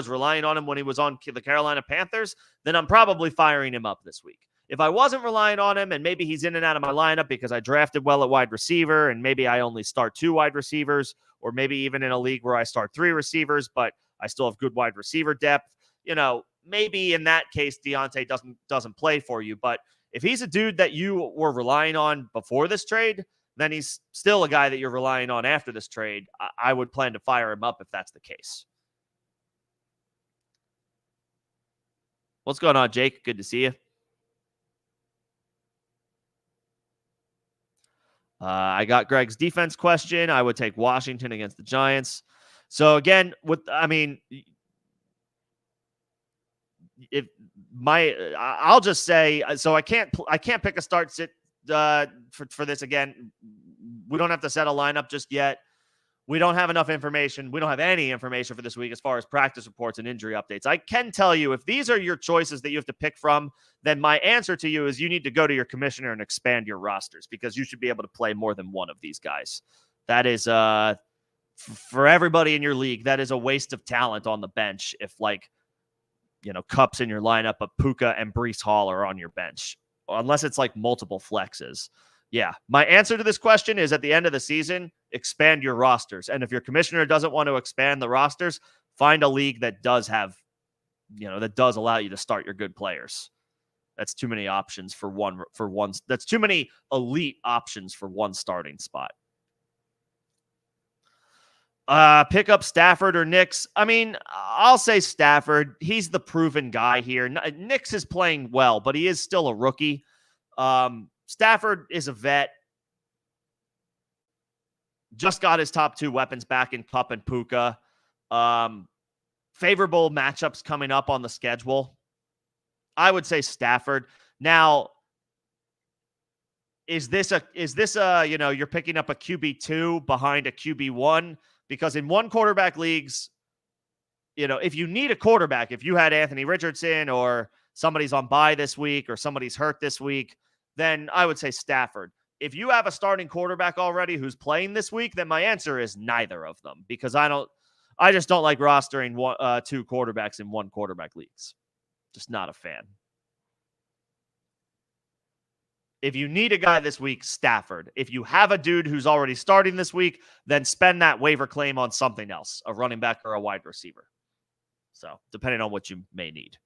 relying on him when he was on the Carolina Panthers, then I'm probably firing him up this week. If I wasn't relying on him and maybe he's in and out of my lineup because I drafted well at wide receiver and maybe I only start 2 wide receivers, or maybe even in a league where I start 3 receivers, but I still have good wide receiver depth, maybe in that case, Deontay doesn't play for you. But if he's a dude that you were relying on before this trade, then he's still a guy that you're relying on after this trade. I would plan to fire him up if that's the case. What's going on, Jake? Good to see you. I got Greg's defense question. I would take Washington against the Giants. So again, I'll just say, so I can't pick a start sit for this again. We don't have to set a lineup just yet. We don't have enough information. We don't have any information for this week as far as practice reports and injury updates. I can tell you if these are your choices that you have to pick from, then my answer to you is you need to go to your commissioner and expand your rosters because you should be able to play more than one of these guys. That is for everybody in your league, that is a waste of talent on the bench if Kupp's in your lineup, but Puka and Breece Hall are on your bench, unless it's like multiple flexes. Yeah, my answer to this question is at the end of the season, expand your rosters. And if your commissioner doesn't want to expand the rosters, find a league that does have, that does allow you to start your good players. That's too many options for one. That's too many elite options for one starting spot. Pick up Stafford or Nix. I mean, I'll say Stafford. He's the proven guy here. Nix is playing well, but he is still a rookie. Stafford is a vet. Just got his top 2 weapons back in Kupp and Puka. Favorable matchups coming up on the schedule. I would say Stafford. Now, is this a you're picking up a QB2 behind a QB1? Because in one quarterback leagues, if you need a quarterback, if you had Anthony Richardson or somebody's on bye this week or somebody's hurt this week, then I would say Stafford. If you have a starting quarterback already who's playing this week, then my answer is neither of them because I just don't like rostering 2 quarterbacks in one quarterback leagues. Just not a fan. If you need a guy this week, Stafford. If you have a dude who's already starting this week, then spend that waiver claim on something else, a running back or a wide receiver. So, depending on what you may need.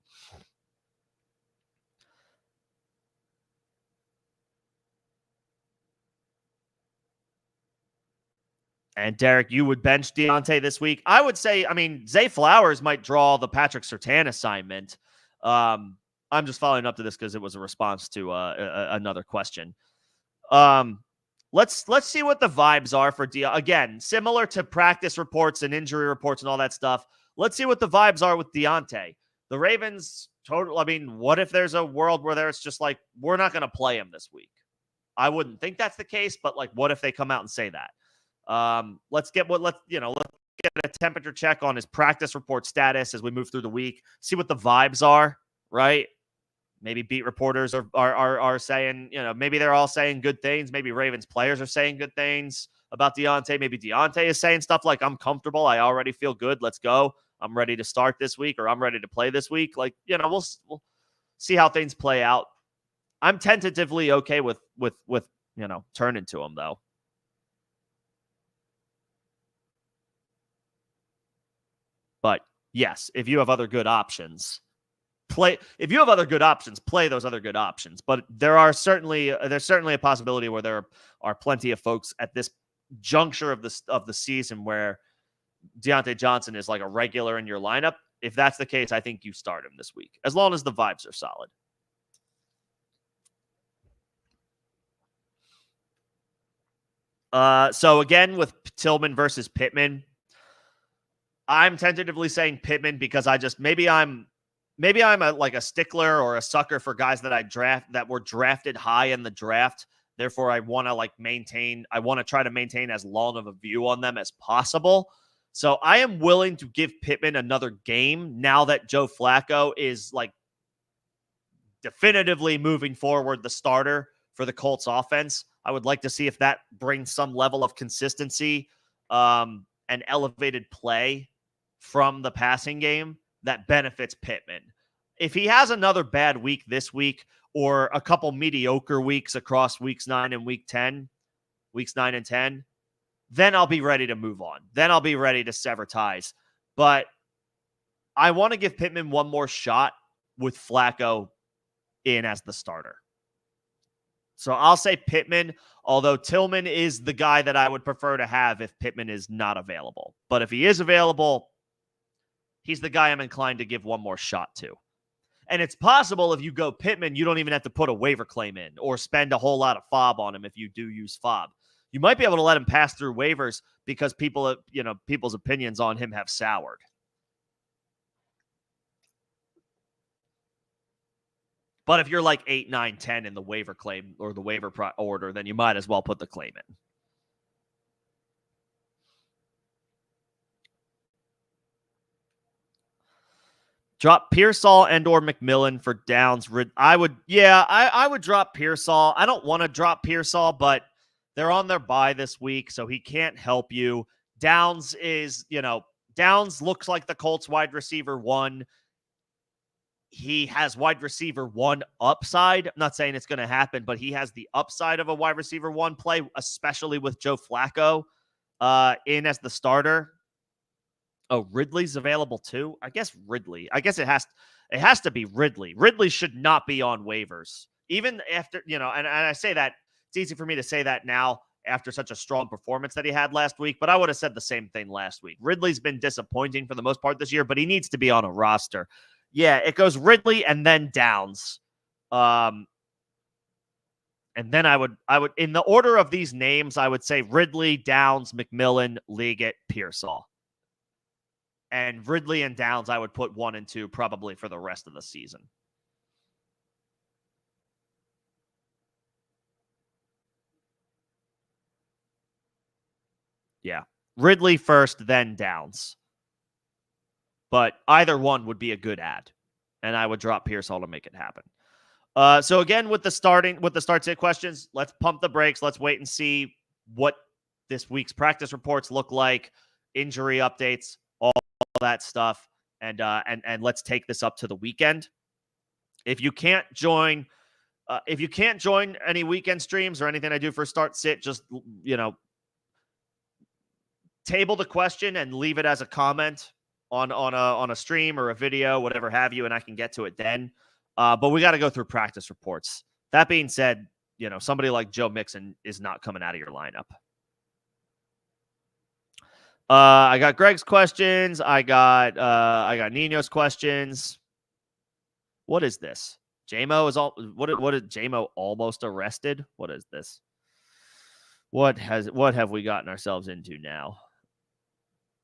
And Derek, you would bench Deontay this week. I would say, Zay Flowers might draw the Patrick Surtain assignment. I'm just following up to this because it was a response to another question. Let's see what the vibes are for Deontay. Again, similar to practice reports and injury reports and all that stuff. Let's see what the vibes are with Deontay. The Ravens, what if there's a world where there's just like, we're not going to play him this week? I wouldn't think that's the case, but what if they come out and say that? Let's get a temperature check on his practice report status as we move through the week. See what the vibes are, right? Maybe beat reporters are saying, maybe they're all saying good things. Maybe Ravens players are saying good things about Deontay. Maybe Deontay is saying stuff like, I'm comfortable. I already feel good. Let's go. I'm ready to start this week, or I'm ready to play this week. We'll see how things play out. I'm tentatively okay with turning to him though. But yes, if you have other good options, play. If you have other good options, play those other good options. But there's certainly a possibility where there are plenty of folks at this juncture of the season where Deontay Johnson is like a regular in your lineup. If that's the case, I think you start him this week, as long as the vibes are solid. So again, with Tillman versus Pittman, I'm tentatively saying Pittman because maybe I'm a stickler or a sucker for guys that were drafted high in the draft. Therefore, I want to try to maintain as long of a view on them as possible. So I am willing to give Pittman another game now that Joe Flacco is like definitively moving forward the starter for the Colts offense. I would like to see if that brings some level of consistency and elevated play from the passing game that benefits Pittman. If he has another bad week this week or a couple mediocre weeks across weeks 9 and 10, then I'll be ready to move on. Then I'll be ready to sever ties. But I want to give Pittman one more shot with Flacco in as the starter. So I'll say Pittman, although Tillman is the guy that I would prefer to have if Pittman is not available. But if he is available, he's the guy I'm inclined to give one more shot to. And it's possible if you go Pittman, you don't even have to put a waiver claim in or spend a whole lot of FOB on him if you do use FOB. You might be able to let him pass through waivers because people's opinions on him have soured. But if you're like 8, 9, 10 in the waiver claim or the waiver order, then you might as well put the claim in. Drop Pearsall and or McMillan for Downs. I would drop Pearsall. I don't want to drop Pearsall, but they're on their bye this week, so he can't help you. Downs looks like the Colts wide receiver 1. He has wide receiver 1 upside. I'm not saying it's going to happen, but he has the upside of a wide receiver 1 play, especially with Joe Flacco in as the starter. Oh, Ridley's available too? I guess it has to be Ridley. Ridley should not be on waivers. Even after, and I say that, it's easy for me to say that now after such a strong performance that he had last week, but I would have said the same thing last week. Ridley's been disappointing for the most part this year, but he needs to be on a roster. Yeah, it goes Ridley and then Downs. And then I would in the order of these names, I would say Ridley, Downs, McMillan, Liggett, Pearsall. And Ridley and Downs, I would put 1 and 2 probably for the rest of the season. Yeah. Ridley first, then Downs. But either one would be a good add. And I would drop Pearsall to make it happen. So again, with the start sit questions, let's pump the brakes. Let's wait and see what this week's practice reports look like, injury updates, all that stuff, and let's take this up to the weekend. If you can't join any weekend streams or anything I do for start sit, just table the question and leave it as a comment on a stream or a video, whatever have you, and I can get to it then. But we got to go through practice reports. That being said, somebody like Joe Mixon is not coming out of your lineup. I got Greg's questions. I got Nino's questions. What is this? JMO is all. What is JMO almost arrested? What is this? What have we gotten ourselves into now?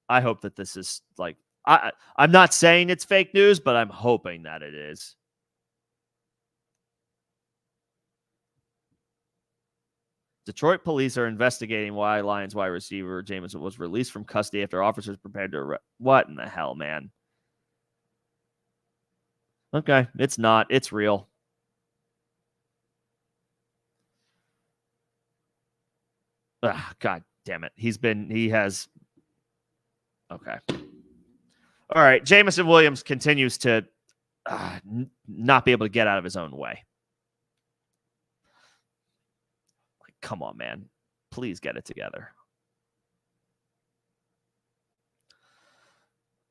I hope that this is like I'm not saying it's fake news, but I'm hoping that it is. Detroit police are investigating why Lions wide receiver Jameson was released from custody after officers prepared to arrest. What in the hell, man? Okay, it's not. It's real. Ugh, God damn it. He has. Okay. All right. Jameson Williams continues to not be able to get out of his own way. Come on, man. Please get it together.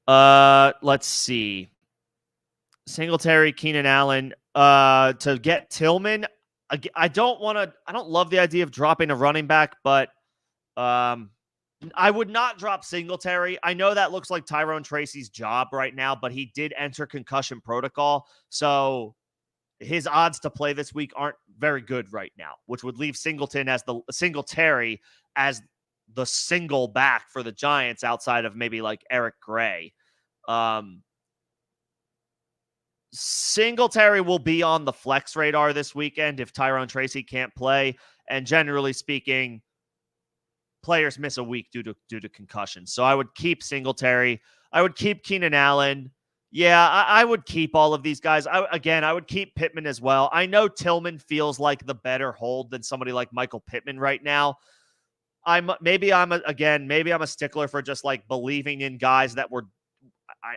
Let's see. Singletary, Keenan Allen. To get Tillman, I don't love the idea of dropping a running back, but I would not drop Singletary. I know that looks like Tyrone Tracy's job right now, but he did enter concussion protocol. So his odds to play this week aren't very good right now, which would leave Singletary as the single back for the Giants outside of maybe like Eric Gray. Singletary will be on the flex radar this weekend if Tyrone Tracy can't play. And generally speaking, players miss a week due to concussion. So I would keep Singletary. I would keep Keenan Allen. Yeah, I would keep all of these guys. I would keep Pittman as well. I know Tillman feels like the better hold than somebody like Michael Pittman right now. Maybe I'm a stickler for just like believing in guys that were.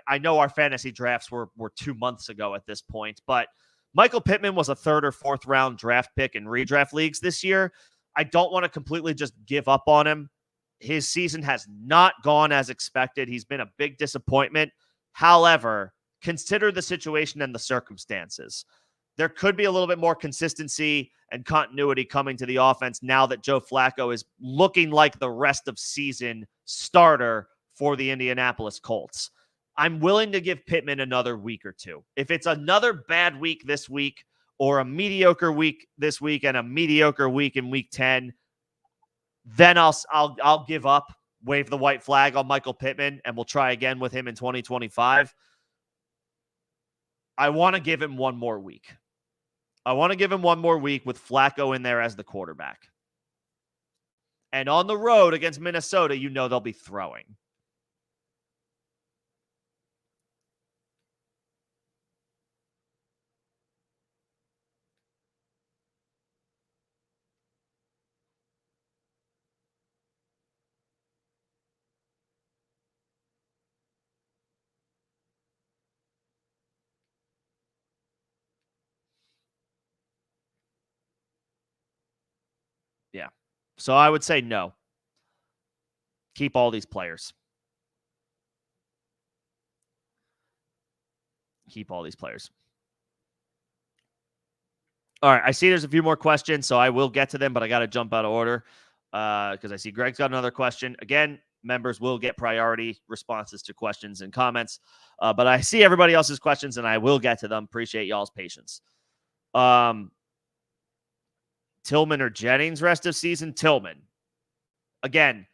I know our fantasy drafts were 2 months ago at this point, but Michael Pittman was a 3rd or 4th round draft pick in redraft leagues this year. I don't want to completely just give up on him. His season has not gone as expected. He's been a big disappointment. However, consider the situation and the circumstances. There could be a little bit more consistency and continuity coming to the offense now that Joe Flacco is looking like the rest of season starter for the Indianapolis Colts. I'm willing to give Pittman another week or two. If it's another bad week this week or a mediocre week this week and a mediocre week in week 10, then I'll give up, wave the white flag on Michael Pittman, and we'll try again with him in 2025. I want to give him one more week. I want to give him one more week with Flacco in there as the quarterback. And on the road against Minnesota, they'll be throwing. Yeah. So I would say no. Keep all these players. Keep all these players. All right. I see there's a few more questions, so I will get to them, but I got to jump out of order because I see Greg's got another question. Again, members will get priority responses to questions and comments, but I see everybody else's questions, and I will get to them. Appreciate y'all's patience. Tillman or Jennings rest of season? Tillman. Again,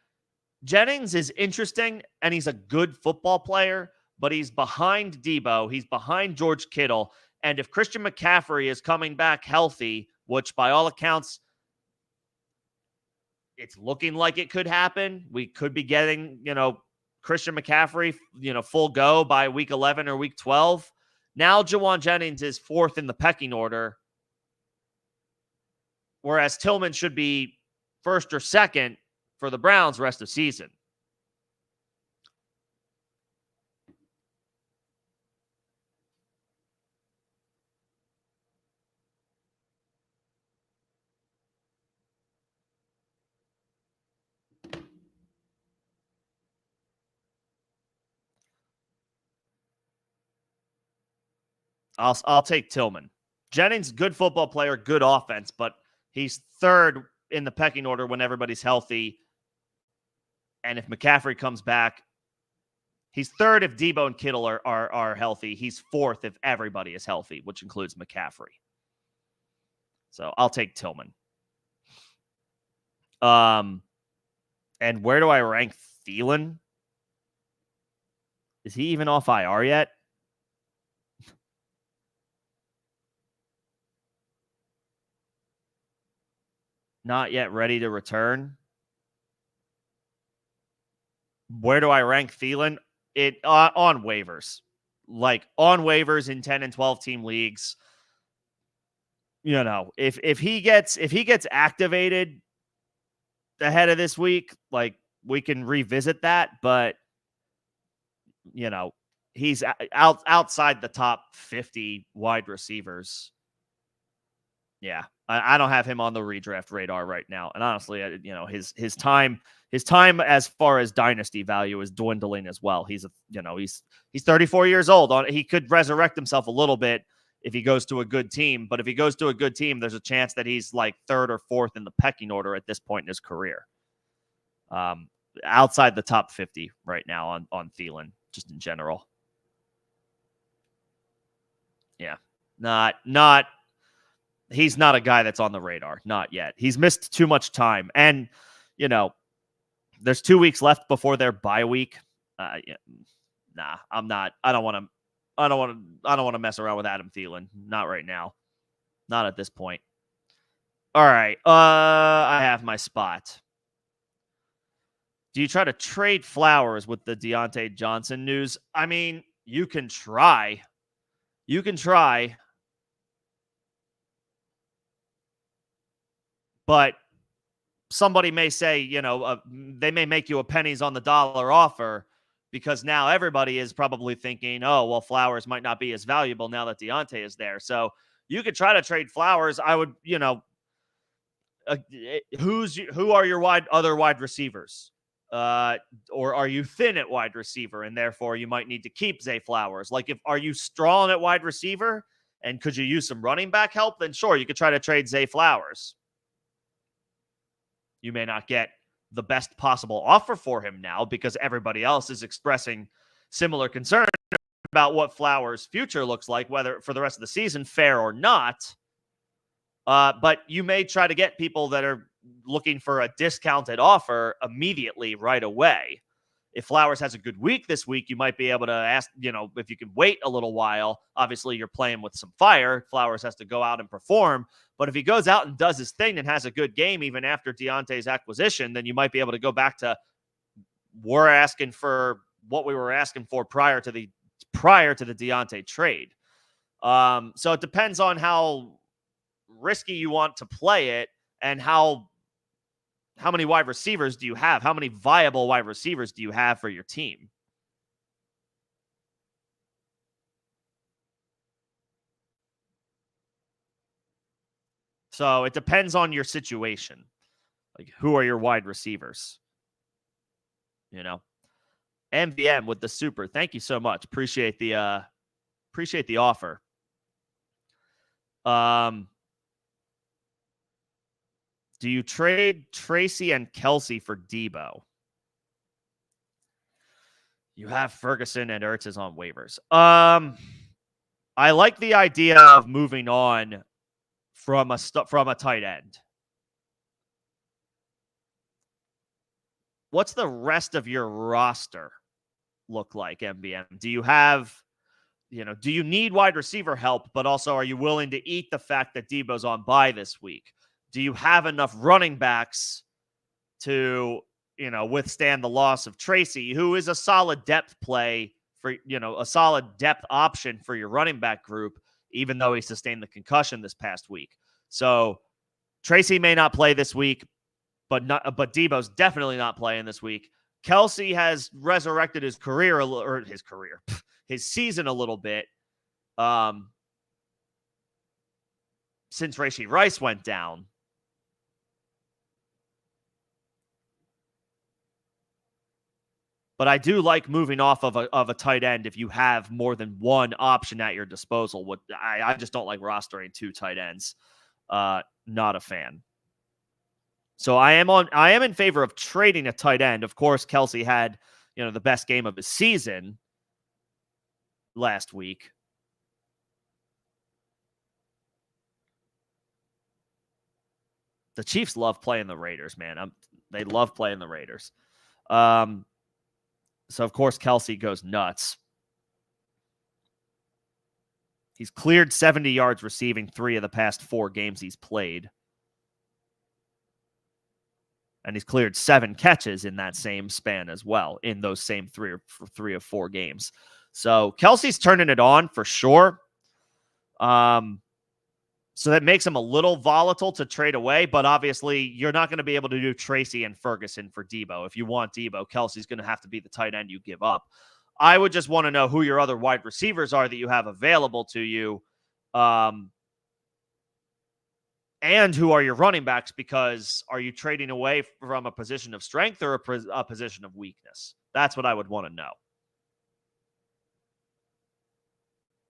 Jennings is interesting, and he's a good football player, but he's behind Debo. He's behind George Kittle. And if Christian McCaffrey is coming back healthy, which by all accounts, it's looking like it could happen, we could be getting, Christian McCaffrey, full go by week 11 or week 12. Now Jawan Jennings is 4th in the pecking order, whereas Tillman should be 1st or 2nd for the Browns rest of season. I'll take Tillman. Jennings, good football player, good offense, but he's 3rd in the pecking order when everybody's healthy. And if McCaffrey comes back, he's 3rd if Debo and Kittle are healthy. He's 4th if everybody is healthy, which includes McCaffrey. So I'll take Tillman. And where do I rank Thielen? Is he even off IR yet? Not yet ready to return. Where do I rank Thielen? On waivers. Like on waivers in 10 and 12 team leagues. If he gets activated ahead of this week, like we can revisit that, but he's outside the top 50 wide receivers. Yeah, I don't have him on the redraft radar right now. And honestly, his time as far as dynasty value is dwindling as well. He's 34 years old. He could resurrect himself a little bit if he goes to a good team. But if he goes to a good team, there's a chance that he's like third or fourth in the pecking order at this point in his career. Outside the top 50 right now on Thielen, just in general. Yeah, not. He's not a guy that's on the radar. Not yet. He's missed too much time. And, there's 2 weeks left before their bye week. Nah, I'm not. I don't want to mess around with Adam Thielen. Not right now. Not at this point. All right. I have my spot. Do you try to trade Flowers with the Deontay Johnson news? I mean, you can try. But somebody may say, they may make you a pennies on the dollar offer because now everybody is probably thinking, oh, well, Flowers might not be as valuable now that Deontay is there. So you could try to trade Flowers. I would, who are your other wide receivers? Or are you thin at wide receiver and therefore you might need to keep Zay Flowers? Like, are you strong at wide receiver and could you use some running back help? Then sure, you could try to trade Zay Flowers. You may not get the best possible offer for him now because everybody else is expressing similar concern about what Flowers' future looks like, whether for the rest of the season, fair or not. But you may try to get people that are looking for a discounted offer immediately right away. If Flowers has a good week this week, you might be able to ask, if you can wait a little while. Obviously, you're playing with some fire. Flowers has to go out and perform. But if he goes out and does his thing and has a good game even after Deontay's acquisition, then you might be able to go back to we're asking for what we were asking for prior to the Deontay trade. So it depends on how risky you want to play it and how many wide receivers do you have? How many viable wide receivers do you have for your team? So it depends on your situation. Like, who are your wide receivers? MVM with the super. Thank you so much. Appreciate the offer. Do you trade Tracy and Kelsey for Debo? You have Ferguson and Ertz is on waivers. I like the idea of moving on from a tight end. What's the rest of your roster look like, MBM? Do you have, do you need wide receiver help, but also are you willing to eat the fact that Debo's on bye this week? Do you have enough running backs to, withstand the loss of Tracy, who is a solid depth play for, a solid depth option for your running back group, even though he sustained the concussion this past week? So Tracy may not play this week, but Debo's definitely not playing this week. Kelsey has resurrected his season a little bit since Rashee Rice went down. But I do like moving off of a tight end if you have more than one option at your disposal. I just don't like rostering two tight ends. Not a fan. So I am in favor of trading a tight end. Of course, Kelsey had, the best game of his season last week. The Chiefs love playing the Raiders, man. They love playing the Raiders. So, of course, Kelsey goes nuts. He's cleared 70 yards receiving 3 of the past 4 games he's played. And he's cleared 7 catches in that same span as well, in those same 3 of 4 games. So Kelsey's turning it on for sure. So that makes him a little volatile to trade away, but obviously you're not going to be able to do Tracy and Ferguson for Debo. If you want Debo, Kelsey's going to have to be the tight end you give up. I would just want to know who your other wide receivers are that you have available to you. And who are your running backs? Because are you trading away from a position of strength or a position of weakness? That's what I would want to know.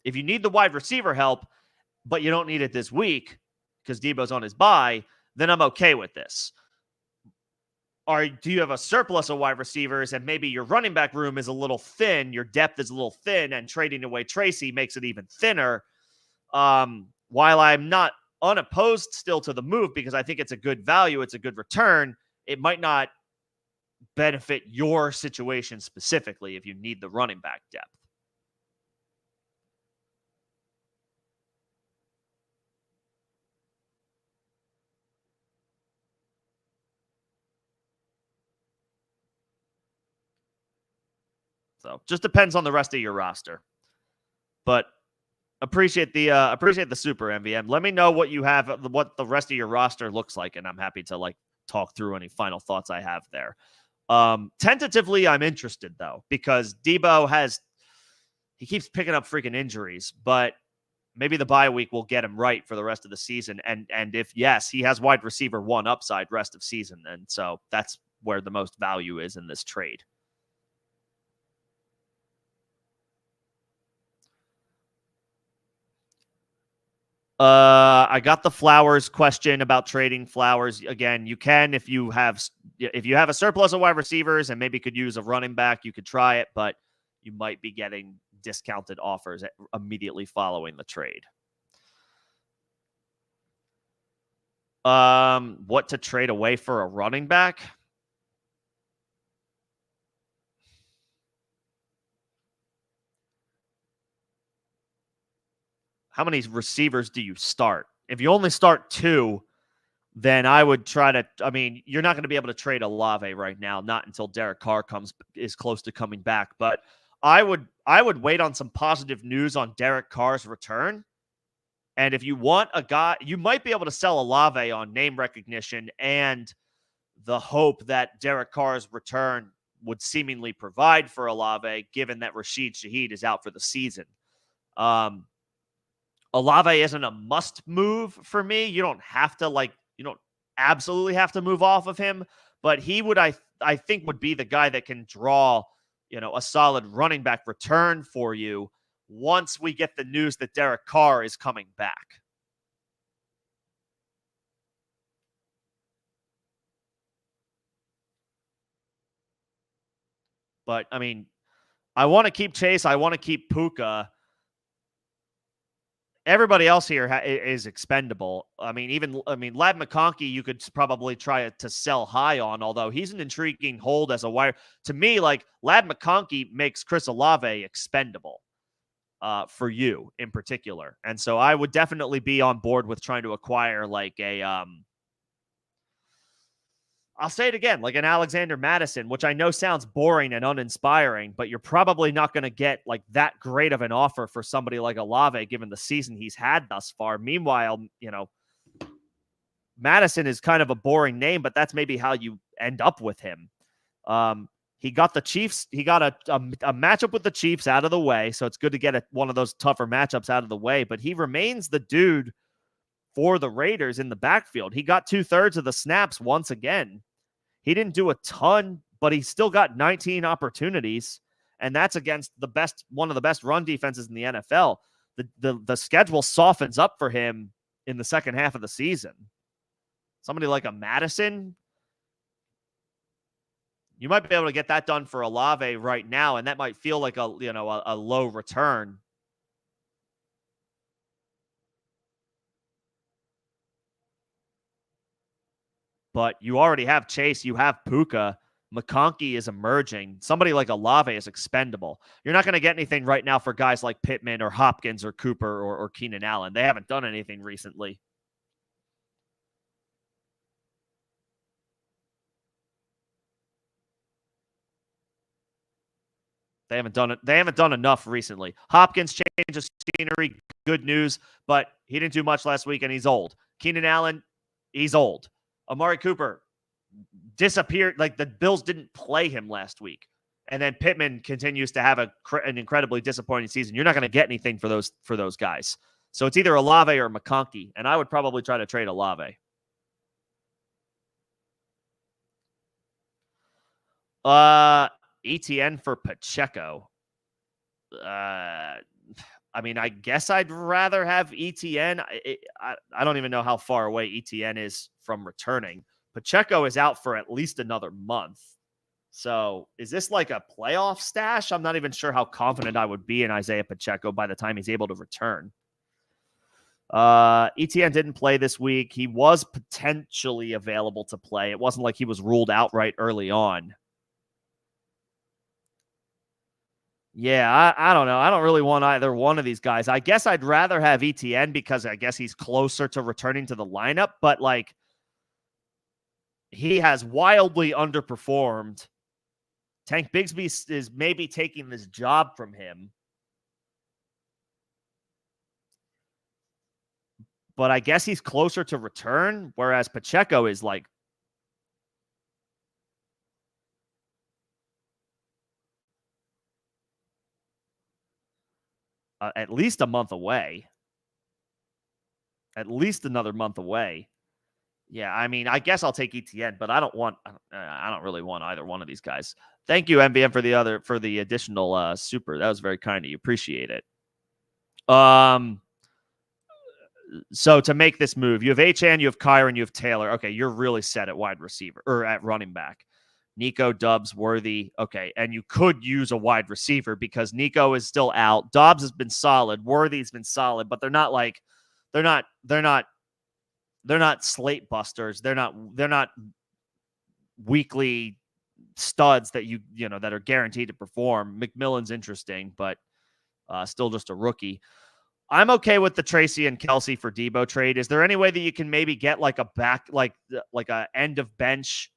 If you need the wide receiver help, but you don't need it this week because Debo's on his bye, then I'm okay with this. Do you have a surplus of wide receivers and maybe your running back room is a little thin, your depth is a little thin, and trading away Tracy makes it even thinner? While I'm not unopposed still to the move because I think it's a good value, it's a good return, it might not benefit your situation specifically if you need the running back depth. So just depends on the rest of your roster. But appreciate the super MVM. Let me know what you have, what the rest of your roster looks like, and I'm happy to talk through any final thoughts I have there. Tentatively, I'm interested though because Debo he keeps picking up freaking injuries, but maybe the bye week will get him right for the rest of the season. And if yes, he has wide receiver 1 upside rest of season, and so that's where the most value is in this trade. I got the Flowers question about trading Flowers. Again, you can if you have a surplus of wide receivers and maybe could use a running back, you could try it, but you might be getting discounted offers immediately following the trade. What to trade away for a running back? How many receivers do you start? If you only start 2, then I would try to. I mean, you're not going to be able to trade Olave right now, not until Derek Carr is close to coming back. But I would wait on some positive news on Derek Carr's return. And if you want a guy, you might be able to sell Olave on name recognition and the hope that Derek Carr's return would seemingly provide for Olave, given that Rashid Shaheed is out for the season. Olave isn't a must move for me. You don't have to you don't absolutely have to move off of him, but he would, I think, would be the guy that can draw, a solid running back return for you once we get the news that Derek Carr is coming back. But I mean, I want to keep Chase. I want to keep Puka. Everybody else here is expendable. Lad McConkey, you could probably try to sell high on, although he's an intriguing hold as a wire. To me, Lad McConkey makes Chris Olave expendable for you in particular. And so I would definitely be on board with trying to acquire I'll say it again, like an Alexander Madison, which I know sounds boring and uninspiring, but you're probably not going to get that great of an offer for somebody like Olave given the season he's had thus far. Meanwhile, Madison is kind of a boring name, but that's maybe how you end up with him. He got the Chiefs. He got a matchup with the Chiefs out of the way, so it's good to get one of those tougher matchups out of the way, but he remains the dude for the Raiders in the backfield. He got 2/3 of the snaps once again. He didn't do a ton, but he still got 19 opportunities, and that's against one of the best run defenses in the NFL. The schedule softens up for him in the second half of the season. Somebody like a Madison, you might be able to get that done for Olave right now, and that might feel like a low return. But you already have Chase, you have Puka. McConkey is emerging. Somebody like Olave is expendable. You're not going to get anything right now for guys like Pittman or Hopkins or Cooper or Keenan Allen. They haven't done anything recently. They haven't done it. They haven't done enough recently. Hopkins changed the scenery. Good news, but he didn't do much last week, and he's old. Keenan Allen, he's old. Amari Cooper disappeared. The Bills didn't play him last week. And then Pittman continues to have an incredibly disappointing season. You're not going to get anything for those guys. So it's either Olave or McConkey, and I would probably try to trade Olave. ETN for Pacheco. I mean, I guess I'd rather have ETN. I don't even know how far away ETN is from returning. Pacheco is out for at least another month. So is this like a playoff stash? I'm not even sure how confident I would be in Isaiah Pacheco by the time he's able to return. ETN didn't play this week. He was potentially available to play. It wasn't like he was ruled out right early on. Yeah, I don't know. I don't really want either one of these guys. I guess I'd rather have ETN because I guess he's closer to returning to the lineup, but like he has wildly underperformed. Tank Bigsby is maybe taking this job from him. But I guess he's closer to return, whereas Pacheco is like at least a month away. At least another month away. Yeah, I mean, I guess I'll take ETN, but I don't really want either one of these guys. Thank you, MVM, for the additional super. That was very kind of you. Appreciate it. So to make this move, you have Achane, you have Kyron, you have Taylor. Okay, you're really set at wide receiver or at running back. Nico, Dobbs, Worthy. Okay, and you could use a wide receiver because Nico is still out. Dobbs has been solid. Worthy's been solid, but they're not slate busters. They're not weekly studs that that are guaranteed to perform. McMillan's interesting, but still just a rookie. I'm okay with the Tracy and Kelsey for Debo trade. Is there any way that you can maybe get like a back, like a end of bench?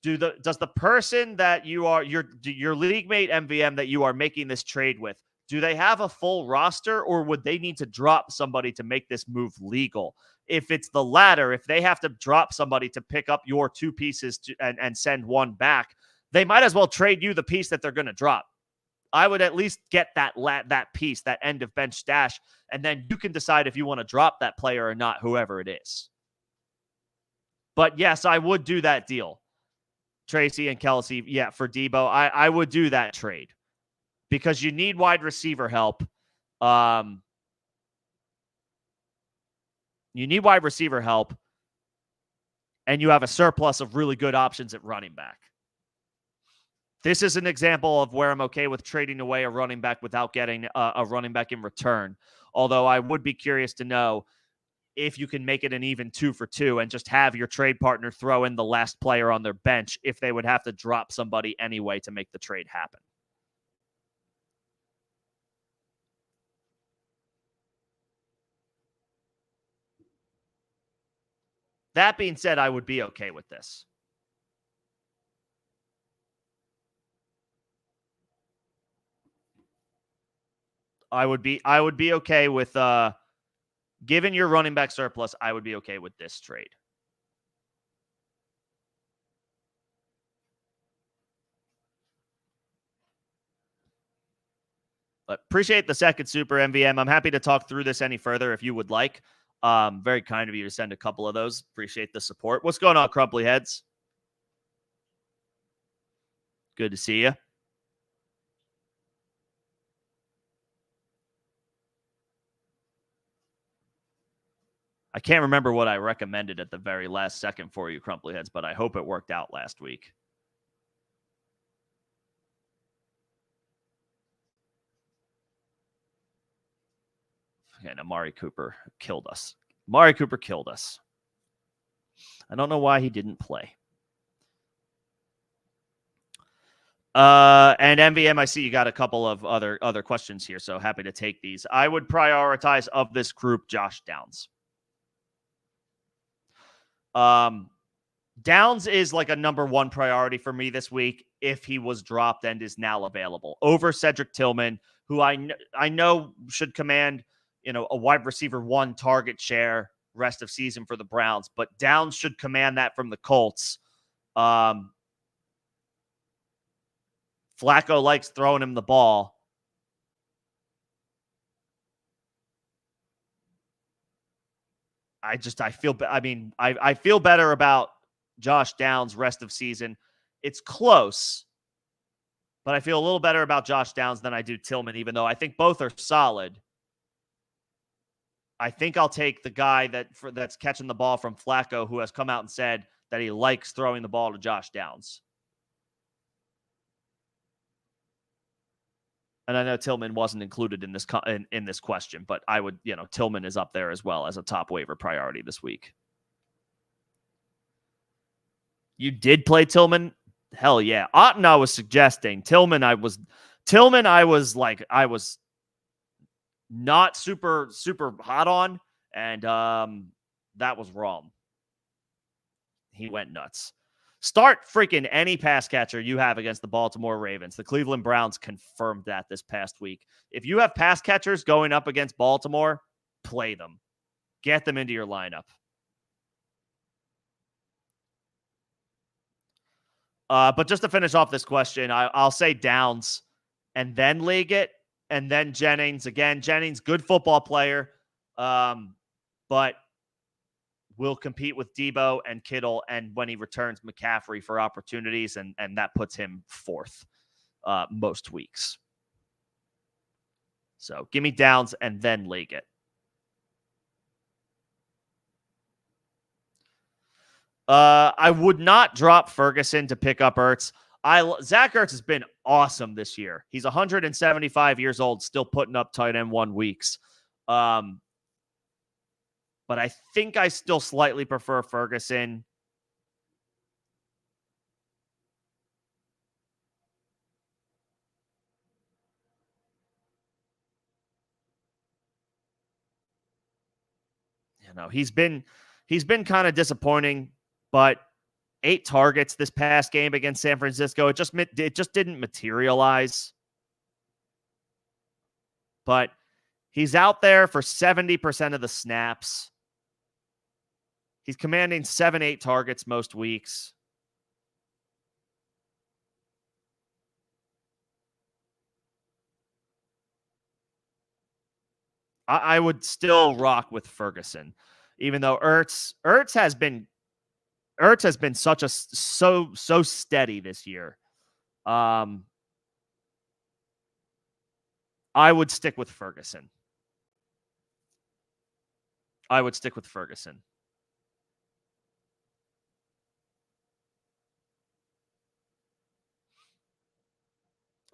Does the person that your league mate MVM that you are making this trade with, do they have a full roster, or would they need to drop somebody to make this move legal? If it's the latter, if they have to drop somebody to pick up your two pieces and send one back, they might as well trade you the piece that they're going to drop. I would at least get that piece, that end of bench stash, and then you can decide if you want to drop that player or not, whoever it is. But yes, I would do that deal. Tracy and Kelsey, yeah, for Debo, I would do that trade because you need wide receiver help. You need wide receiver help, and you have a surplus of really good options at running back. This is an example of where I'm okay with trading away a running back without getting a running back in return. Although I would be curious to know if you can make it an even 2-for-2 and just have your trade partner throw in the last player on their bench if they would have to drop somebody anyway to make the trade happen. That being said, I would be okay with this. I would be okay with given your running back surplus, I would be okay with this trade. But appreciate the second super MVM. I'm happy to talk through this any further if you would like. Very kind of you to send a couple of those. Appreciate the support. What's going on, Crumply Heads? Good to see you. I can't remember what I recommended at the very last second for you, Crumply Heads, but I hope it worked out last week. And Amari Cooper killed us. Amari Cooper killed us. I don't know why he didn't play. And MVM, I see you got a couple of other questions here, so happy to take these. I would prioritize of this group Josh Downs. Downs is like a number one priority for me this week if he was dropped and is now available over Cedric Tillman, who I know should command a wide receiver one target share rest of season for the Browns, but Downs should command that from the Colts. Flacco likes throwing him the ball. I feel better about Josh Downs rest of season. It's close, but I feel a little better about Josh Downs than I do Tillman, even though I think both are solid. I think I'll take the guy that's catching the ball from Flacco, who has come out and said that he likes throwing the ball to Josh Downs. And I know Tillman wasn't included in this question, but I would, Tillman is up there as well as a top waiver priority this week. You did play Tillman? Hell yeah. Otten, I was suggesting. Tillman, I was not super, super hot on, and that was wrong. He went nuts. Start freaking any pass catcher you have against the Baltimore Ravens. The Cleveland Browns confirmed that this past week. If you have pass catchers going up against Baltimore, play them. Get them into your lineup. But just to finish off this question, I'll say Downs and then Liggett and then Jennings. Again, Jennings, good football player, but will compete with Debo and Kittle, and when he returns, McCaffrey for opportunities, and that puts him fourth most weeks. So give me Downs and then Liggett. I would not drop Ferguson to pick up Ertz. Zach Ertz has been awesome this year. He's 175 years old, still putting up tight end 1 weeks. But I think I still slightly prefer Ferguson. He's been kind of disappointing, but 8 targets this past game against San Francisco. It just didn't materialize. But he's out there for 70% of the snaps. He's commanding 7-8 targets most weeks. I would still rock with Ferguson, even though Ertz has been so steady this year. I would stick with Ferguson.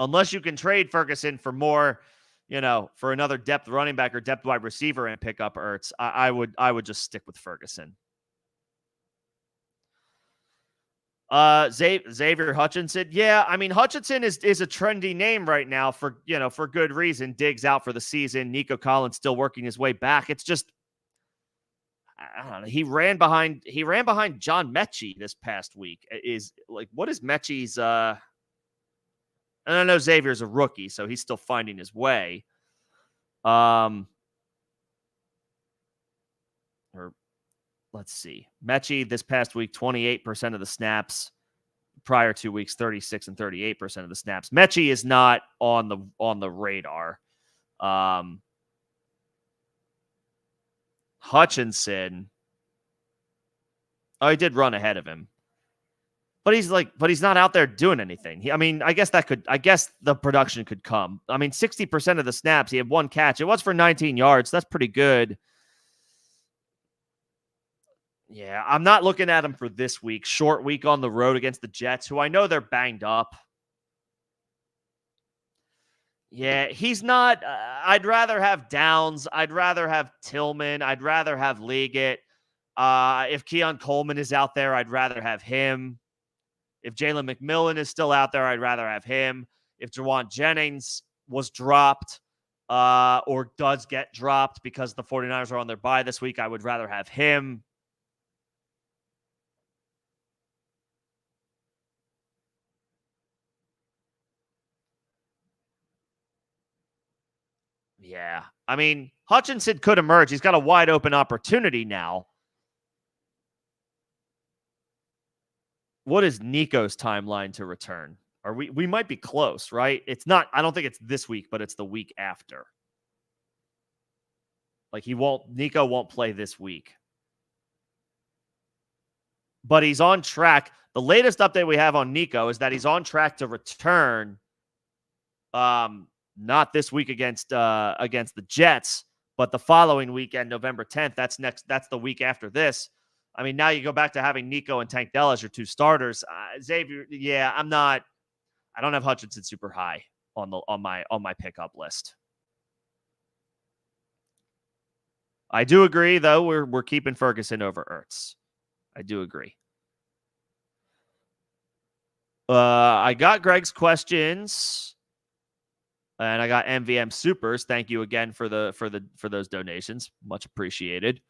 Unless you can trade Ferguson for more, for another depth running back or depth wide receiver and pick up Ertz, I would just stick with Ferguson. Xavier Hutchinson. Yeah, I mean, Hutchinson is a trendy name right now for good reason. Diggs out for the season. Nico Collins still working his way back. It's just, I don't know. He ran behind John Mechie this past week. What is Mechie's and I know Xavier's a rookie, so he's still finding his way. Let's see. Mechie this past week, 28% of the snaps. Prior 2 weeks, 36 and 38% of the snaps. Mechie is not on the radar. Hutchinson. Oh, he did run ahead of him. But he's not out there doing anything. I guess the production could come. 60% of the snaps, he had 1 catch. It was for 19 yards. That's pretty good. Yeah, I'm not looking at him for this week. Short week on the road against the Jets, who I know they're banged up. Yeah, he's not. I'd rather have Downs. I'd rather have Tillman. I'd rather have Liggett. If Keon Coleman is out there, I'd rather have him. If Jalen McMillan is still out there, I'd rather have him. If Jawan Jennings was dropped or does get dropped because the 49ers are on their bye this week, I would rather have him. Yeah. Hutchinson could emerge. He's got a wide open opportunity now. What is Nico's timeline to return? We might be close, right? It's not, I don't think it's this week, but it's the week after. Nico won't play this week. but he's on track. The latest update we have on Nico is that he's on track to return. Not this week against the Jets, but the following weekend, November 10th. That's the week after this. I mean, now you go back to having Nico and Tank Dell as your two starters. Xavier, yeah, I don't have Hutchinson super high on my pickup list. I do agree, though. We're keeping Ferguson over Ertz. I do agree. I got Greg's questions, and I got MVM supers. Thank you again for those donations, much appreciated.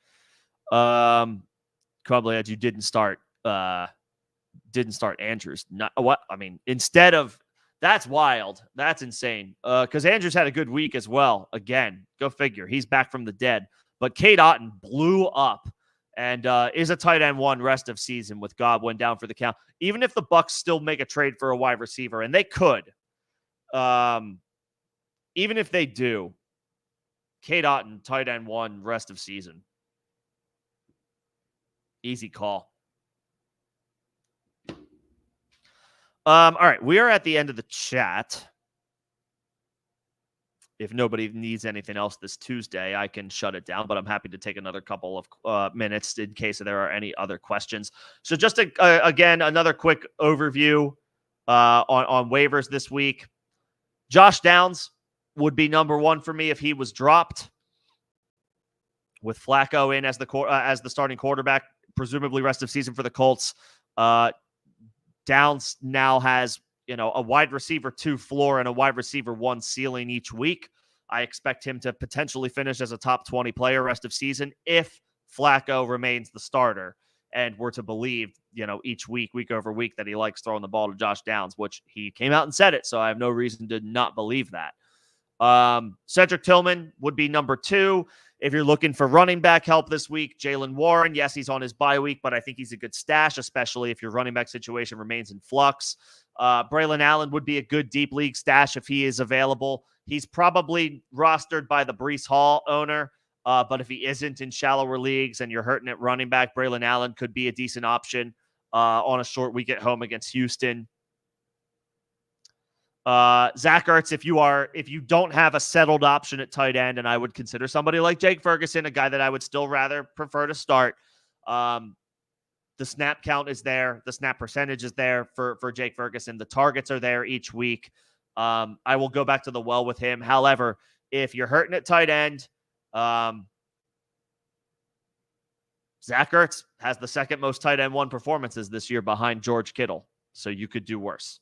Crumbly, you didn't start Andrews. Not what I mean. Instead of that's wild. That's insane. Because Andrews had a good week as well. Again, go figure. He's back from the dead. But Cade Otton blew up and is a tight end one rest of season with Godwin down for the count. Even if the Bucs still make a trade for a wide receiver, and they could, even if they do, Cade Otton, tight end one rest of season. Easy call. All right, we are at the end of the chat. If nobody needs anything else this Tuesday, I can shut it down, but I'm happy to take another couple of minutes in case there are any other questions. So just again, another quick overview on waivers this week. Josh Downs would be number one for me if he was dropped, with Flacco in as the starting quarterback, presumably rest of season for the Colts. Downs now has a wide receiver 2 floor and a wide receiver 1 ceiling each week. I expect him to potentially finish as a top 20 player rest of season if Flacco remains the starter, and we're to believe, each week over week, that he likes throwing the ball to Josh Downs, which he came out and said it. So I have no reason to not believe that. Cedric Tillman would be number 2. If you're looking for running back help this week, Jaylen Warren, yes, he's on his bye week, but I think he's a good stash, especially if your running back situation remains in flux. Braylon Allen would be a good deep league stash if he is available. He's probably rostered by the Breece Hall owner, but if he isn't in shallower leagues and you're hurting at running back, Braylon Allen could be a decent option on a short week at home against Houston. Zach Ertz, if you don't have a settled option at tight end, and I would consider somebody like Jake Ferguson, a guy that I would still rather prefer to start. The snap count is there. The snap percentage is there for Jake Ferguson. The targets are there each week. I will go back to the well with him. However, if you're hurting at tight end, Zach Ertz has the second most tight end 1 performances this year behind George Kittle. So you could do worse.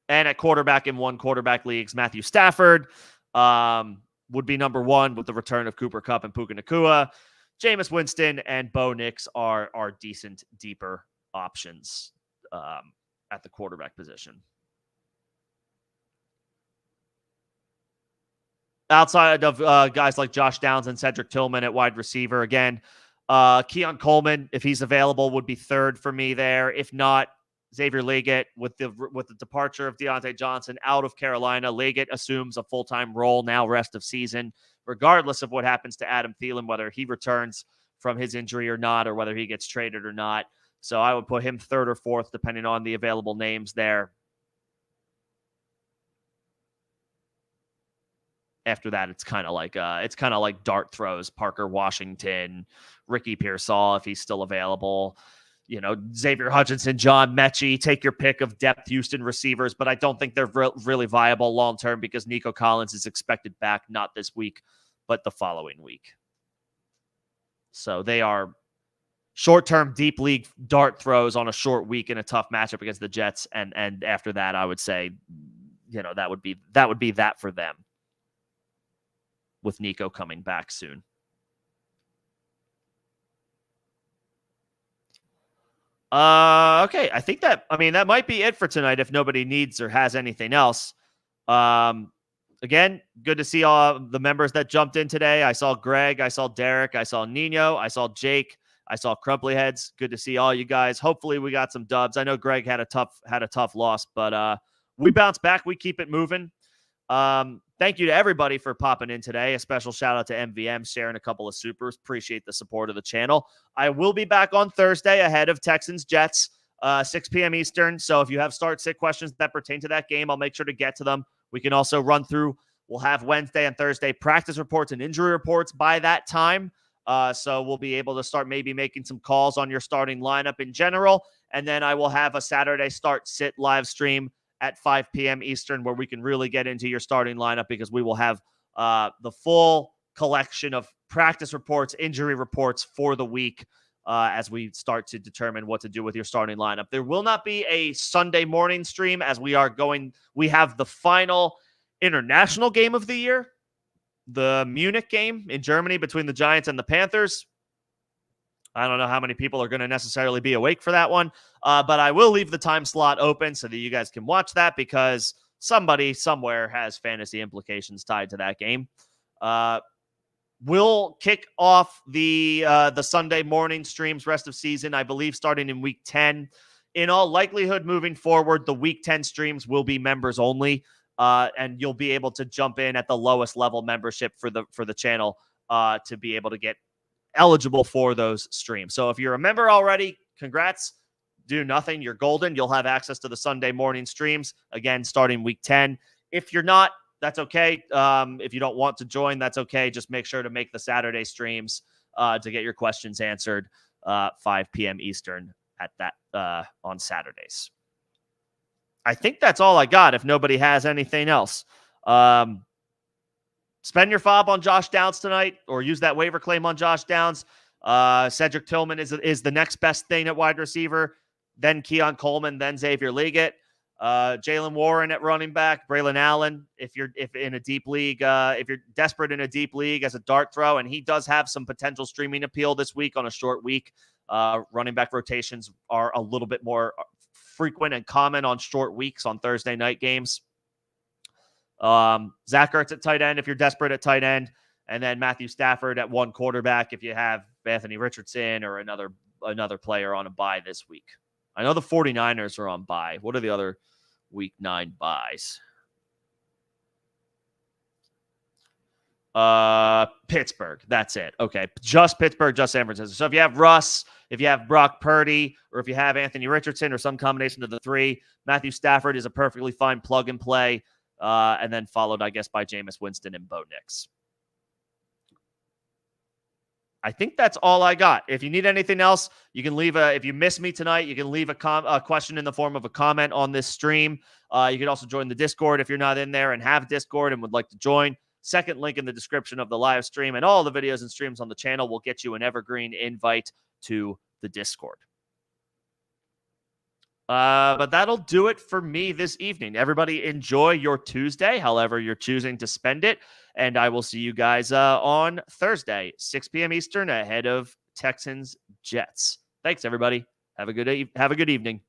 And at quarterback in 1 quarterback leagues, Matthew Stafford would be number 1 with the return of Cooper Kupp and Puka Nacua. Jameis Winston and Bo Nix are decent, deeper options at the quarterback position. Outside of guys like Josh Downs and Cedric Tillman at wide receiver, again, Keon Coleman, if he's available, would be 3rd for me there. If not, Xavier Legette, with the departure of Deontay Johnson out of Carolina, Legette assumes a full-time role now rest of season, regardless of what happens to Adam Thielen, whether he returns from his injury or not, or whether he gets traded or not. So I would put him 3rd or 4th, depending on the available names there. After that, it's kind of like dart throws. Parker Washington, Ricky Pearsall, if he's still available. Xavier Hutchinson, John Mechie, take your pick of depth Houston receivers, but I don't think they're really viable long-term because Nico Collins is expected back not this week, but the following week. So they are short-term deep league dart throws on a short week in a tough matchup against the Jets. And after that, I would say, that would be that for them, with Nico coming back soon. Okay, I think that might be it for tonight if nobody needs or has anything else. Again, good to see all the members that jumped in today. I saw Greg, I saw Derek, I saw Nino, I saw Jake, I saw Crumply Heads. Good to see all you guys. Hopefully we got some dubs. I know Greg had a tough loss, but we bounce back. We keep it moving. Thank you to everybody for popping in today. A special shout out to MVM sharing a couple of supers. Appreciate the support of the channel. I will be back on Thursday ahead of Texans Jets, 6 p.m. Eastern. So if you have start-sit questions that pertain to that game, I'll make sure to get to them. We can also run through. We'll have Wednesday and Thursday practice reports and injury reports by that time. So we'll be able to start maybe making some calls on your starting lineup in general. And then I will have a Saturday start-sit live stream at 5 p.m. Eastern, where we can really get into your starting lineup, because we will have the full collection of practice reports, injury reports for the week as we start to determine what to do with your starting lineup. There will not be a Sunday morning stream, as we have the final international game of the year, the Munich game in Germany between the Giants and the Panthers. I don't know how many people are going to necessarily be awake for that one, but I will leave the time slot open so that you guys can watch that, because somebody somewhere has fantasy implications tied to that game. We'll kick off the Sunday morning streams rest of season, I believe, starting in week 10. In all likelihood, moving forward, the week 10 streams will be members only, and you'll be able to jump in at the lowest level membership for the channel to be able to get eligible for those streams. So if you're a member already, congrats. Do nothing. You're golden. You'll have access to the Sunday morning streams, again, starting week 10. If you're not, that's okay. If you don't want to join, that's okay. Just make sure to make the Saturday streams to get your questions answered 5 p.m. Eastern at that on Saturdays. I think that's all I got, if nobody has anything else. Spend your FOB on Josh Downs tonight, or use that waiver claim on Josh Downs. Cedric Tillman is the next best thing at wide receiver, then Keon Coleman, then Xavier Legette. Jalen Warren at running back, Braylon Allen, if in a deep league, if you're desperate in a deep league as a dart throw, and he does have some potential streaming appeal this week on a short week. Running back rotations are a little bit more frequent and common on short weeks on Thursday night games. Zach Ertz at tight end if you're desperate at tight end, and then Matthew Stafford at one quarterback if you have Anthony Richardson or another player on a bye this week. I know the 49ers are on bye. What are the other week 9 buys? Pittsburgh. That's it. Okay. Just Pittsburgh, just San Francisco. So if you have Russ, if you have Brock Purdy, or if you have Anthony Richardson or some combination of the three, Matthew Stafford is a perfectly fine plug and play. And then followed, I guess, by Jameis Winston and Bo Nix. I think that's all I got. If you need anything else, you can leave if you miss me tonight, you can leave a question in the form of a comment on this stream. You can also join the Discord if you're not in there and have Discord and would like to join. Second link in the description of the live stream, and all the videos and streams on the channel will get you an evergreen invite to the Discord. But that'll do it for me this evening. Everybody enjoy your Tuesday, however you're choosing to spend it. And I will see you guys on Thursday, 6 p.m. Eastern, ahead of Texans Jets. Thanks, everybody. Have a good evening.